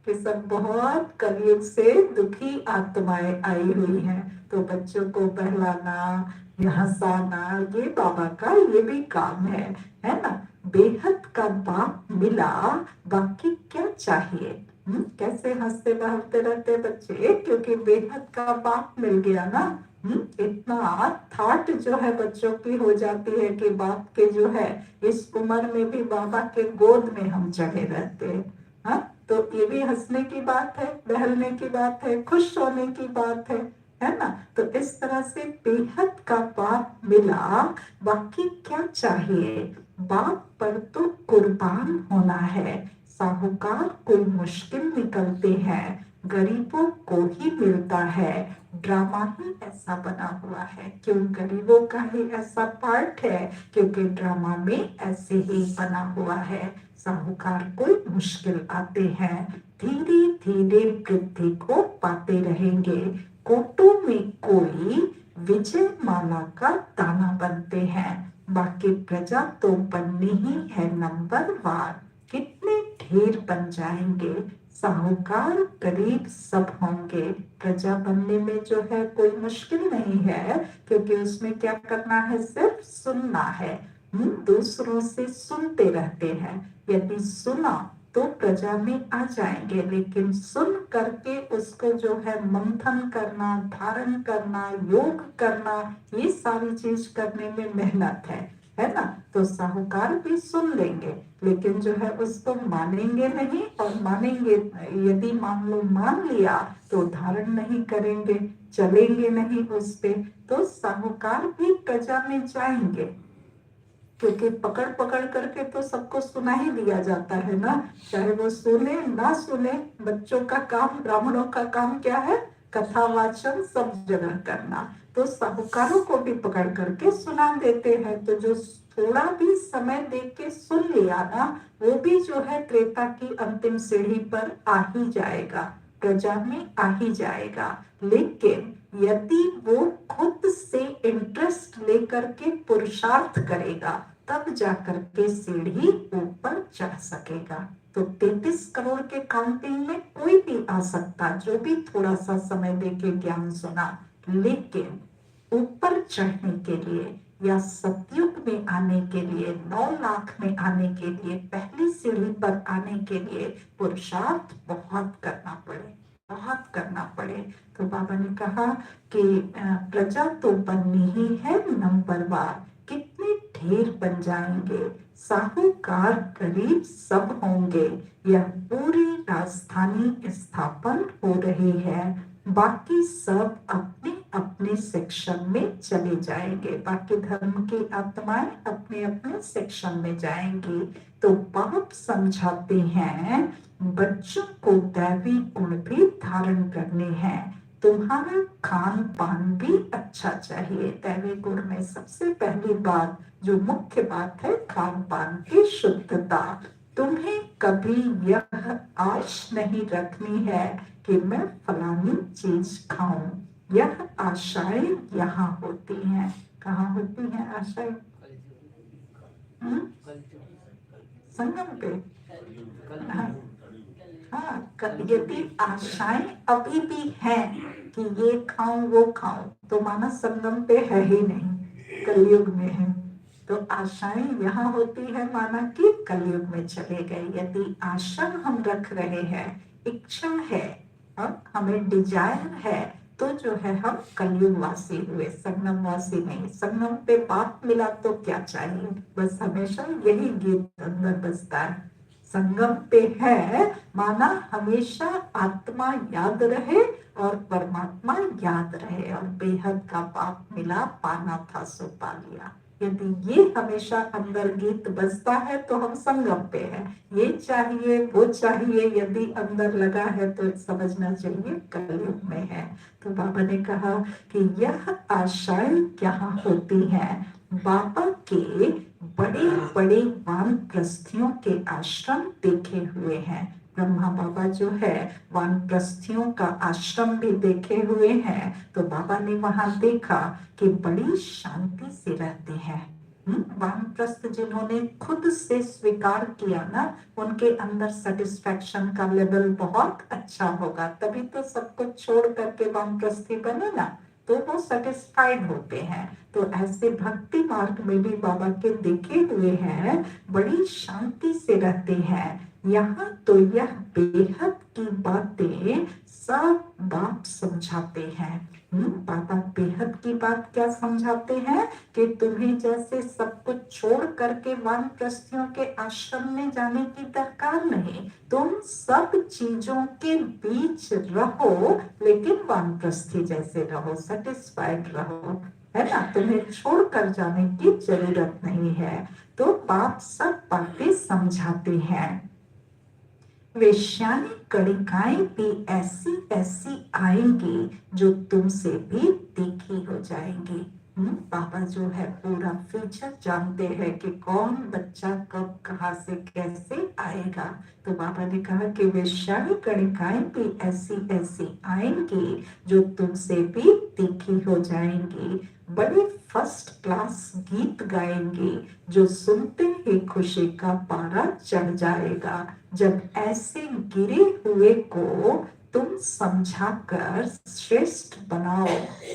कि सब बहुत कलयुग से दुखी आत्माएं आई हुई हैं। तो बच्चों को बहलाना, हंसाना ये बाबा का ये भी काम है ना। बेहद का बाप मिला, बाकी क्या चाहिए? कैसे हंसते बहलते रहते बच्चे, क्योंकि बेहद का बाप मिल गया ना। इतना थाट जो है बच्चों की हो जाती है कि बाप के जो है इस उम्र में भी बाबा के गोद में हम चढ़े रहते हैं। हाँ, तो ये भी हंसने की बात है, बहलने की बात है, खुश होने की बात है ना। तो इस तरह से बेहद का बाप मिला, बाकी क्या चाहिए? बाप पर तो कुर्बान होना है। साहूकार कोई मुश्किल निकलते हैं, गरीबों को ही मिलता है। ड्रामा ही ऐसा बना हुआ है। क्यों गरीबों का ही ऐसा पार्ट है? क्योंकि ड्रामा में ऐसे ही बना हुआ है। साहूकार कोई मुश्किल आते हैं, धीरे धीरे वृद्धि को पाते रहेंगे। कोटों में कोई विजय माला का दाना बनते हैं, बाकी प्रजा तो बननी ही है नंबर वार। कितने ढेर बन जाएंगे, साहूकार गरीब सब होंगे। प्रजा बनने में जो है कोई मुश्किल नहीं है, क्योंकि उसमें क्या करना है, सिर्फ सुनना है। दूसरों से सुनते रहते हैं। यदि सुना तो प्रजा में आ जाएंगे, लेकिन सुन करके उसको जो है मंथन करना, धारण करना, योग करना, ये सारी चीज करने में मेहनत है ना। तो साहूकार भी सुन लेंगे, लेकिन जो है उसको मानेंगे नहीं, और मानेंगे यदि मान लो मान लिया तो धारण नहीं करेंगे, चलेंगे नहीं उस पे, तो साहूकार भी प्रजा में जाएंगे। क्योंकि पकड़ पकड़ करके तो सबको सुना ही दिया जाता है ना, चाहे वो सुने ना सुने। बच्चों का काम, ब्राह्मणों का काम क्या है, कथा वाचन सब जगह करना। तो साहूकारों को भी पकड़ करके सुना देते हैं। तो जो थोड़ा भी समय दे के सुन लिया ना, वो भी जो है त्रेता की अंतिम सीढ़ी पर आ ही जाएगा, प्रजा में आ ही जाएगा। लेकिन यदि वो खुद से इंटरेस्ट लेकर के पुरुषार्थ करेगा, तब जाकर के सीढ़ी ऊपर चढ़ सकेगा। तो 33 करोड़ के काउंटिंग में कोई भी आ सकता, जो भी थोड़ा सा समय देके ज्ञान सुना। लेकिन ऊपर चढ़ने के लिए या सतयुग में आने के लिए, 9 लाख में आने के लिए, पहली सीढ़ी पर आने के लिए पुरुषार्थ बहुत करना पड़े, बहुत करना पड़े। तो बाबा ने कहा कि प्रजा तो बननी ही है नंबरवार, कितने ढेर बन जाएंगे, साहूकार गरीब सब होंगे। यह पूरी राजधानी स्थापन हो रही है, बाकी सब अपने अपने सेक्शन में चले जाएंगे, बाकी धर्म की आत्माएं अपने अपने सेक्शन में जाएंगी। तो बाप समझाते हैं बच्चों को दैवी गुण भी धारण करने हैं, तुम्हारा खान पान भी अच्छा चाहिए। दैवी गुण में सबसे पहली बात, जो मुख्य बात है, खान पान की शुद्धता। तुम्हें कभी यह आश नहीं रखनी है कि मैं फलानी चीज खाऊं। यह आशाएं यहाँ होती हैं। कहाँ होती हैं आशाएं? संगम पे। हाँ, यदि आशाएं अभी भी हैं कि ये खाऊं वो खाऊं, तो माना संगम पे है ही नहीं, कलयुग में है। तो आशाएं यहाँ होती है, माना कि कलयुग में चले गए। यदि आशा हम रख रहे हैं, इच्छा है, हमें डिजायर है, तो जो है हम कलयुग वासी हुए, संगम वासी नहीं। संगम पे बाप मिला तो क्या चाहिए, बस हमेशा यही गीत अंदर बजता है। संगम पे है, माना हमेशा आत्मा याद रहे और परमात्मा याद रहे, और बेहद का बाप मिला, पाना था सो पा लिया। यदि ये हमेशा अंदर गीत बजता है तो हम संगम पे हैं। ये चाहिए वो चाहिए यदि अंदर लगा है तो समझना चाहिए कलयुग में है। तो बाबा ने कहा कि यह आशाएं क्या होती हैं। बाबा के बड़े बड़े वानप्रस्थियों के आश्रम देखे हुए हैं। ब्रह्मा बाबा जो है वानप्रस्थियों का आश्रम भी देखे हुए हैं। तो बाबा ने वहां देखा कि बड़ी शांति से रहते हैं। वानप्रस्थ जिन्होंने खुद से स्वीकार किया ना, उनके अंदर सेटिस्फैक्शन का लेवल बहुत अच्छा होगा, तभी तो सब कुछ छोड़ करके वानप्रस्थी बने ना, तो वो सेटिस्फाइड होते हैं। तो ऐसे भक्ति मार्ग में भी बाबा के देखे हुए हैं, बड़ी शांति से रहते हैं। यहाँ तो यह बेहद की बातें सब बाप समझाते हैं। बाबा बेहद की बात क्या समझाते हैं कि तुम्हें जैसे सब कुछ छोड़ करके वानप्रस्थियों के आश्रम में जाने की दरकार नहीं, तुम सब चीजों के बीच रहो, लेकिन वानप्रस्थी जैसे रहो, सेटिस्फाइड रहो, है ना। तुम्हें छोड़ कर जाने की जरूरत नहीं है। तो बाप सब बातें समझाते हैं। वेश्यानी कणिकाएं भी ऐसी ऐसी आएंगी जो तुमसे भी तीखी हो जाएंगी। बाबा जो है पूरा फ्यूचर जानते हैं कि कौन बच्चा कब कहाँ से कैसे आएगा। तो बाबा ने कहा कि वेश्यानी कणिकाएं भी ऐसी ऐसी आएंगी जो तुमसे भी तीखी हो जाएंगी। बड़े फर्स्ट क्लास गीत गाएंगी जो सुनते ही खुशी का पारा चढ़ जाएगा। जब ऐसे गिरे हुए को तुम समझाकर श्रेष्ठ बनाओ,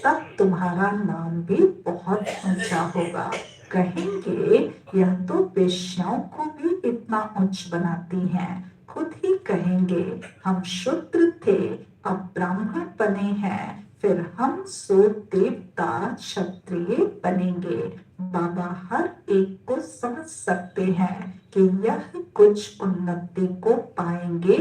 तब तुम्हारा नाम भी बहुत ऊंचा होगा। कहेंगे यह तो वेश्याओं को भी इतना ऊंच बनाती हैं। खुद ही कहेंगे हम शूद्र थे, अब ब्राह्मण बने हैं, फिर हम सो देवता क्षत्रिय बनेंगे। बाबा हर एक को समझ सकते हैं कि यह कुछ उन्नति को पाएंगे,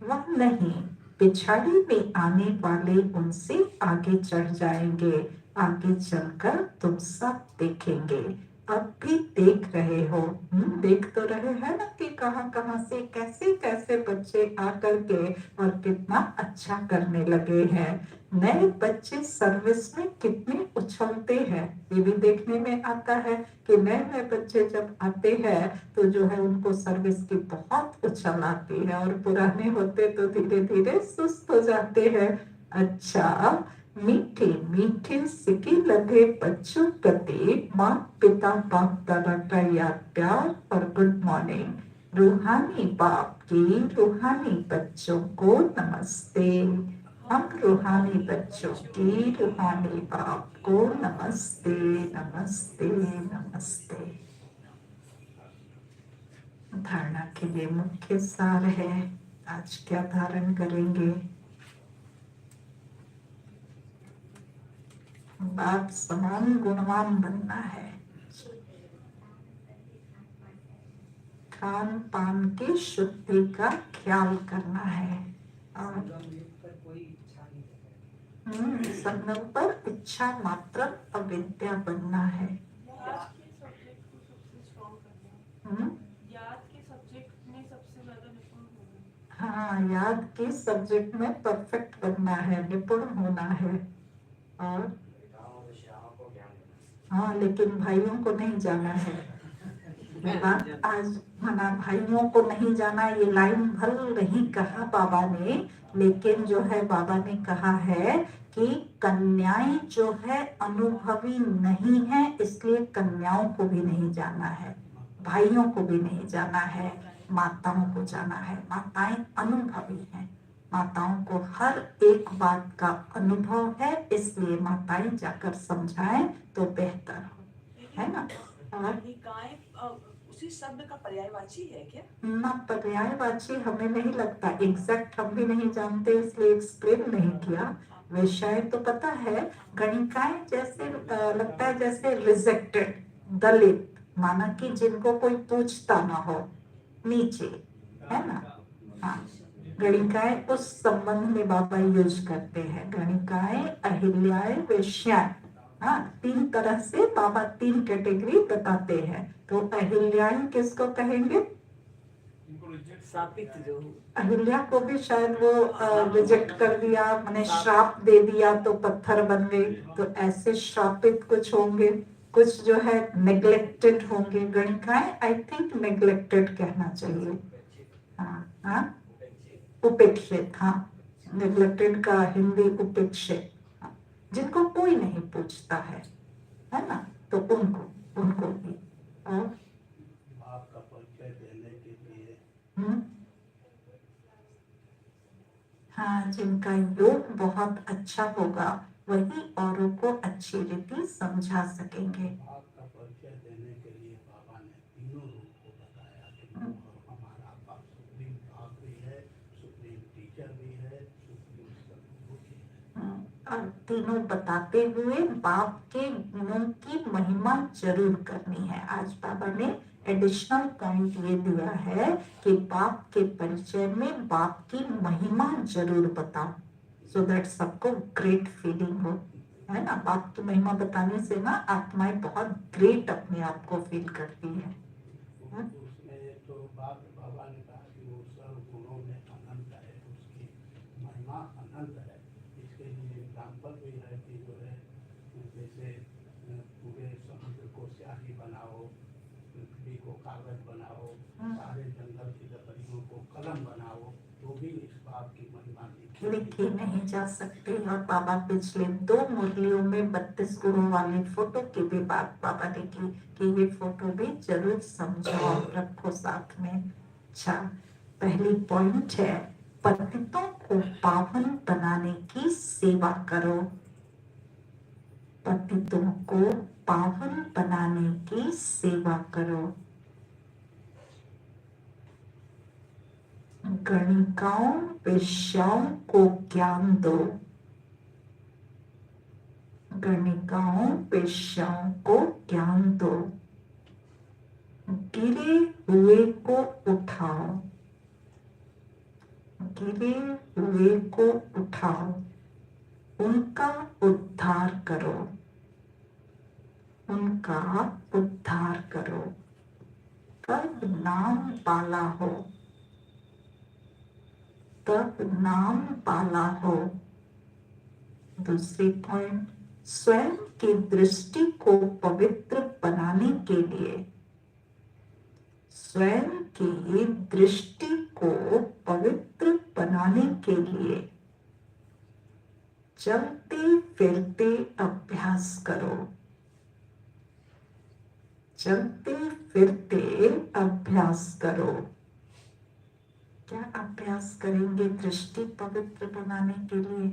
वह नहीं। पिछाड़ी में आने वाले उनसे आगे चढ़ जाएंगे। आगे चलकर तुम सब देखेंगे। अब भी देख रहे हो, देख तो रहे हैं ना कि कहाँ कहाँ से कैसे कैसे बच्चे आकर के और कितना अच्छा करने लगे हैं। नए बच्चे सर्विस में कितने उछलते हैं, ये भी देखने में आता है कि नए नए बच्चे जब आते हैं तो जो है उनको सर्विस की बहुत उछल आती है, और पुराने होते तो धीरे धीरे सुस्त हो जाते हैं। अच्छा, मीठे मीठे सिके लगे बच्चों प्रति माँ पिता बाप दादा का याद प्यार और गुड मॉर्निंग। रूहानी बाप की रूहानी बच्चों को नमस्ते। हम रूहानी बच्चों की रूहानी बाप को नमस्ते नमस्ते नमस्ते। धारणा के लिए मुख्य सार है, आज क्या धारण करेंगे? बाप समान गुणवान बनना है। खान पान की शुद्धि का ख्याल करना है, और संगम पर इच्छा मात्र अविद्या बनना है। याद के सब्जेक्ट को सबसे स्ट्रॉन्ग करना है। याद के सब्जेक्ट में सबसे ज्यादा निपुण होना। हाँ, याद के सब्जेक्ट में परफेक्ट बनना है, निपुण होना है। और हाँ, लेकिन भाइयों को नहीं जाना है। ये बात आज मना, भाइयों को नहीं जाना, ये लाइन भर नहीं कहा बाबा ने, लेकिन जो है बाबा ने कहा है कि कन्याएं जो है अनुभवी नहीं है, इसलिए कन्याओं को भी नहीं जाना है, भाइयों को भी नहीं जाना है, माताओं को जाना है। माताएं अनुभवी हैं, माताओं को हर एक बात का अनुभव है, इसलिए माताएं जाकर समझाएं तो बेहतर हो, है ना। और निकाय उसी शब्द का पर्यायवाची है क्या? ना, पर्यायवाची हमें नहीं लगता, एग्जैक्ट हम भी नहीं जानते, इसलिए एक्सप्लेन नहीं किया। विषय तो पता है, गणिकाएं जैसे लगता है जैसे रिजेक्टेड, दलित, माना कि जिनको कोई पूछता ना हो, नीचे, है ना। हाँ, गणिकाएं उस संबंध में बाबा यूज करते हैं। गणिकाएं, अहिल्याएं, वेश्याएं, हाँ, तीन तरह से बाबा तीन कैटेगरी बताते हैं। तो अहिल्याएं किसको कहेंगे? अहिल्या को भी शायद वो रिजेक्ट कर दिया, मैंने श्राप दे दिया तो पत्थर बन गई, तो ऐसे श्रापित कुछ होंगे, कुछ जो है नेग्लेक्टेड होंगे। गणिकाएं आई थिंक नेग्लेक्टेड कहना चाहिए। हाँ हाँ, उपेक्षित, हाँ, नेग्लेक्टेड का हिंदी उपेक्षित, हाँ, जिनको कोई नहीं पूछता है ना, तो उनको भी। और आपका परिचय देने के लिए हाँ, जिनका योग बहुत अच्छा होगा वही औरों को अच्छी रीति समझा सकेंगे। आपका परिचय देने के लिए बाबा ने तीनों रूप को बताया कि हमारा बाप सुप्रीम बाप भी है, सुप्रीम टीचर भी है, सुप्रीम सदगुरु भी है। और तीनों बताते हुए बाप के गुणों की महिमा जरूर करनी है। आज बाबा ने एडिशनल पॉइंट ये दिया है कि बाप के परिचय में बाप की महिमा जरूर बताओ, सो दैट सबको ग्रेट फीलिंग हो, है ना। बाप की महिमा बताने से ना आत्माएं बहुत ग्रेट अपने आप को फील करती है। उसमें तो बाबा ने कहा कि वो सर्व गुणों में अनंत है, उसकी महिमा अनंत है। इसके लिए एग्जाम्पल भी है कि जो है जैसे पूरे समुद्र को स्याही बनाओ, पृथ्वी को कागज बनाओ, सारे जंगल की लकड़ियों को कलम बनाओ, तो भी इस बात की महिमा लिखी नहीं जा सकती। और बाबा पिछले 2 मुरलियों में 32 गुणों वाली फोटो की भी बात बाबा ने की कि ये फोटो भी जरूर समझो और रखो साथ में। अच्छा, पहली पॉइंट है पतितों को पावन बनाने की सेवा करो। पतितों को पावन बनाने की सेवा करो। गणिकाओं वेश्याओं को ज्ञान दो। गणिकाओं वेश्याओं को ज्ञान दो। गिरे हुए को उठाओ। गिरे हुए को उठाओ। उनका उद्धार करो। उनका उद्धार करो। तब नाम पाला हो। तब नाम पाला हो। दूसरी पॉइंट, स्वयं की दृष्टि को पवित्र बनाने के लिए, स्वयं की दृष्टि को पवित्र बनाने के लिए चलते फिरते अभ्यास करो। चलते फिरते अभ्यास करो। क्या अभ्यास करेंगे दृष्टि पवित्र बनाने के लिए?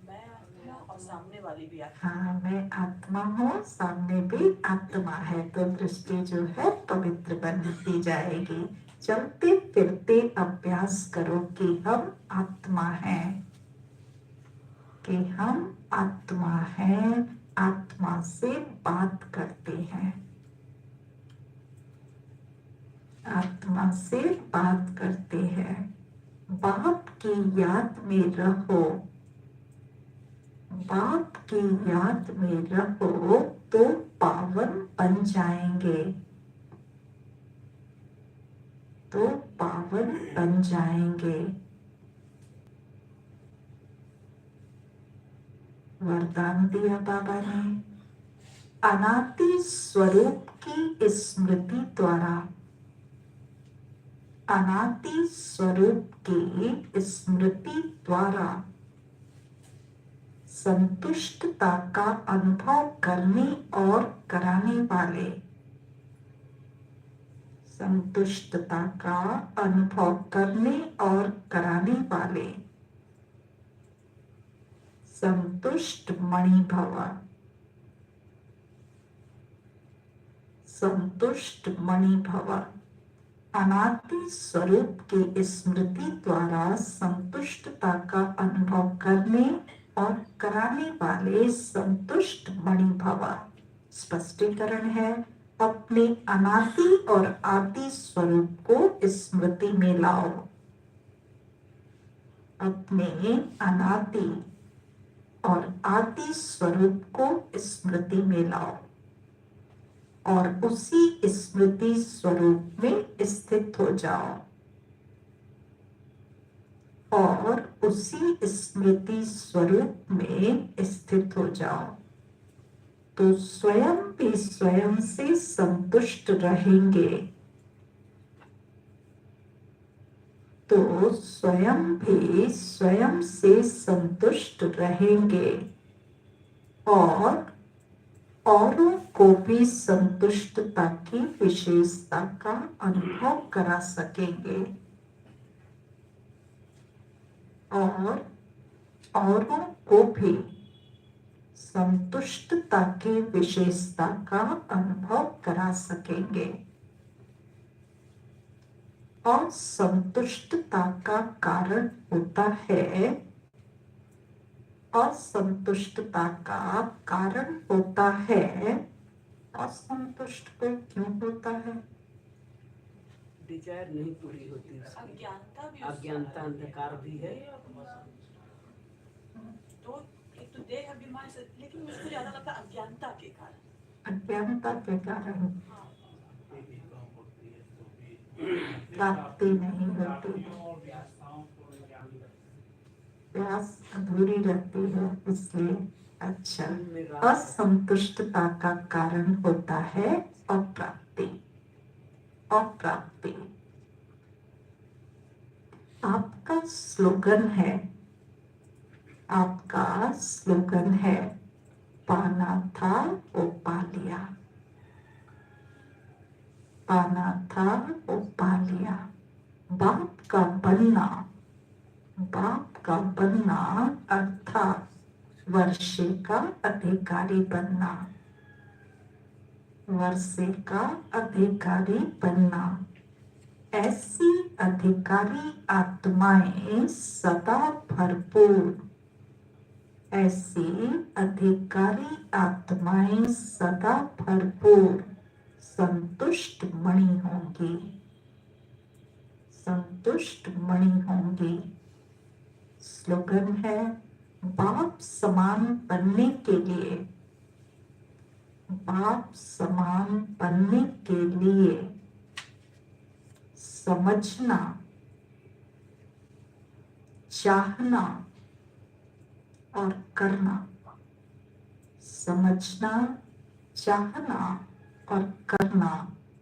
मैं आत्मा और सामने वाली भी आत्मा। हाँ, मैं आत्मा हूँ, सामने भी आत्मा है, तो दृष्टि जो है पवित्र बनती जाएगी। चलते फिरते अभ्यास करो कि हम आत्मा हैं, कि हम आत्मा हैं, आत्मा से बात करते हैं, आत्मा से बात करते हैं। बाप की याद में रहो। बाप की याद में रहो तो पावन बन जाएंगे। तो पावन बन जाएंगे। वरदान दिया बाबा ने, अनादि स्वरूप की स्मृति द्वारा, अनादि स्वरूप की स्मृति द्वारा संतुष्टता का अनुभव करने और कराने वाले, संतुष्टता का अनुभव करने और कराने वाले संतुष्ट मणि भव, संतुष्ट मणि भव। अनादि स्वरूप की स्मृति द्वारा संतुष्टता का अनुभव करने और कराने वाले संतुष्ट मणि भव। स्पष्टीकरण है, अपने अनादि और आदि स्वरूप को स्मृति में लाओ। अपने अनादि और आदि स्वरूप को स्मृति में लाओ और उसी स्मृति स्वरूप में स्थित हो जाओ और उसी स्मृति स्वरूप में स्थित हो जाओ तो स्वयं भी स्वयं से संतुष्ट रहेंगे। तो स्वयं भी स्वयं से संतुष्ट रहेंगे और औरों को भी संतुष्टता की विशेषता का अनुभव करा सकेंगे और औरों को भी संतुष्टता की विशेषता का अनुभव करा सकेंगे। और संतुष्टता का कारण होता है, असंतुष्टता का कारण होता है, असंतुष्ट कोई क्यों होता है? डिजायर नहीं पूरी होती उसकी। अज्ञानता भी अज्ञानता अंधकार भी है। तो एक तो देह अभिमान से, लेकिन मुझको ज्यादा लगता है अज्ञानता के कारण। अज्ञानता के कारण हाँ, ये भी कम होती है तो भी प्राप्ति नहीं होती, प्राप्तियों और व्यासनाओं को ज्ञान करते हैं। प्यास अधूरी रहती है इसलिए। अच्छा, उनमें राग असंतुष्टता का कारण होता है अप्राप्ति। अप्राप्ति आपका स्लोगन है, आपका स्लोगन है, पाना था वो पा लिया, पाना था वो पा लिया। बाप का बनना, बाप का बनना अर्थात वर्षे का अधिकारी बनना, वर्षे का अधिकारी बनना। ऐसी अधिकारी आत्माएं सदा भरपूर, ऐसी अधिकारी आत्माएं सदा भरपूर संतुष्ट मणि होंगी, संतुष्ट मणि होंगी। स्लोगन है, बाप समान बनने के लिए, बाप समान बनने के लिए समझना, चाहना और करना, समझना, चाहना और करना,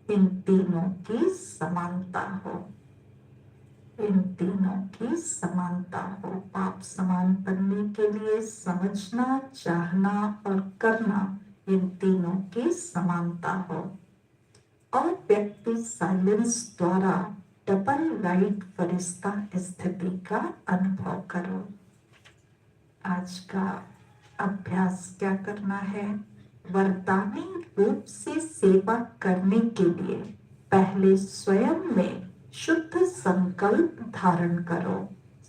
इन तीनों की समानता हो, इन तीनों की समानता हो। पाप समान बनने के लिए समझना, चाहना और करना, इन तीनों की समानता हो। और व्यक्ति साइलेंस द्वारा डबल लाइट फरिश्ता स्थिति का अनुभव करो। आज का अभ्यास क्या करना है? वरदानी रूप से सेवा करने के लिए पहले स्वयं में शुद्ध संकल्प धारण करो।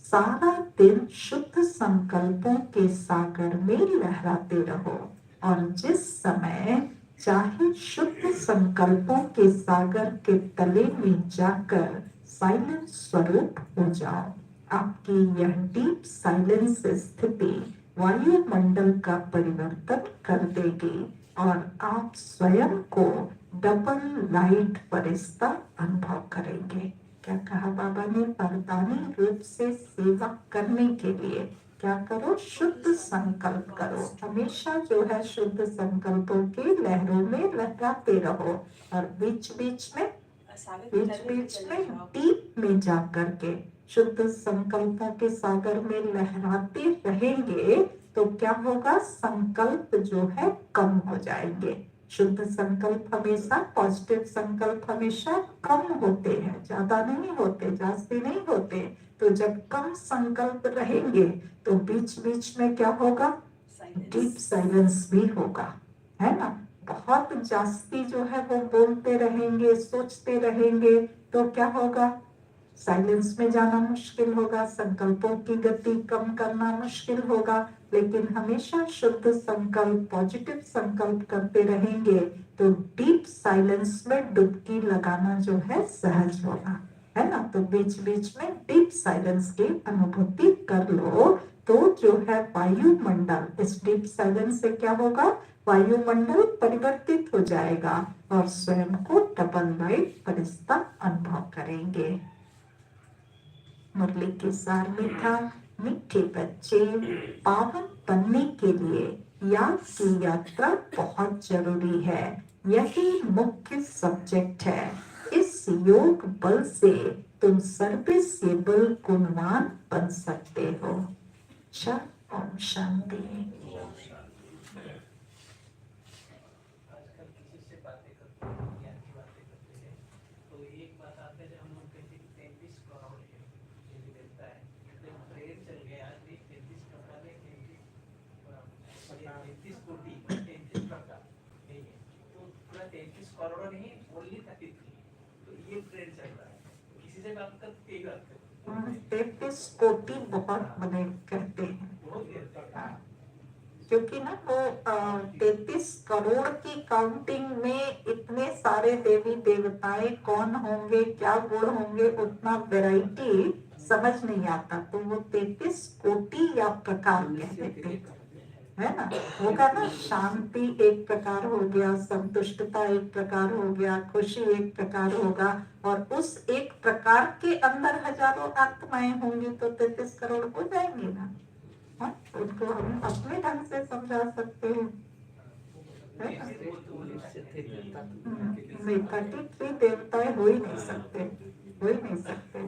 सारा दिन शुद्ध संकल्पों के सागर में लहराते रहो और जिस समय चाहे शुद्ध संकल्पों के सागर के तले में जाकर साइलेंट स्वरूप हो जाओ। आपकी यह डीप साइलेंस स्थिति वायुमंडल का परिवर्तन कर देगी और आप स्वयं को डबल लाइट फरिश्ता अनुभव करेंगे। क्या कहा बाबा ने? वरदानी रूप से सेवा करने के लिए क्या करो? शुद्ध संकल्प करो। हमेशा जो है शुद्ध संकल्पों की लहरों में लहराते रहो और बीच बीच में डीप में जा करके शुद्ध संकल्पों के सागर में लहराते रहेंगे तो क्या होगा? संकल्प जो है कम हो जाएंगे। शुद्ध संकल्प हमेशा, पॉजिटिव संकल्प हमेशा कम होते हैं, ज्यादा नहीं होते, जास्ती नहीं होते। तो जब कम संकल्प रहेंगे तो बीच बीच में क्या होगा? डीप साइलेंस भी होगा, है ना। बहुत जास्ती जो है वो बोलते रहेंगे, सोचते रहेंगे तो क्या होगा? साइलेंस में जाना मुश्किल होगा, संकल्पों की गति कम करना मुश्किल होगा। लेकिन हमेशा शुद्ध संकल्प, पॉजिटिव संकल्प करते रहेंगे तो डीप साइलेंस में डुबकी लगाना जो है सहज होगा, है ना। तो बीच बीच में डीप साइलेंस की अनुभूति कर लो तो जो है वायुमंडल, इस डीप साइलेंस से क्या होगा? वायुमंडल परिवर्तित हो जाएगा और स्वयं को डबल लाइट फरिश्ता अनुभव करेंगे। मुरली के सार में था, मीठे बच्चे, पावन बनने के लिए याद की यात्रा बहुत जरूरी है। यही मुख्य सब्जेक्ट है। इस योग बल से तुम सर्विसेबल गुणवान बन सकते हो। ओम शांति। आजकल किसी से बातें करते हैं, ज्ञान की बातें करते हैं, तो एक बात आते हैं जब हम लोग कहते हैं 33 करोड़ है, ये भी देता है, जब ट्रेन चल गया, 33 प्रकार है, 33 कोटि, 33 प्रकार नहीं है, तो पूरा 33 करोड़ नहीं, ओनली 33, तो ये ट्रेन चल रहा है। किसी से बात करते ही बात करते 33 कोटि बहुत बड़े कहते हैं, क्योंकि ना वो 33 करोड़ की काउंटिंग में इतने सारे देवी देवताएं कौन होंगे, क्या गुण होंगे, उतना वैरायटी समझ नहीं आता। तो वो 33 कोटि या प्रकार कहते थे, है ना। होगा ना, शांति एक प्रकार हो गया, संतुष्टता एक प्रकार हो गया, खुशी एक प्रकार होगा, और उस एक प्रकार के अंदर हजारों आत्माएं होंगी तो 33 करोड़ हो जाएंगे ना। हाँ? उनको हम अपने ढंग से समझा सकते हैं। 33 देवताएं हो ही नहीं सकते, हो ही नहीं सकते।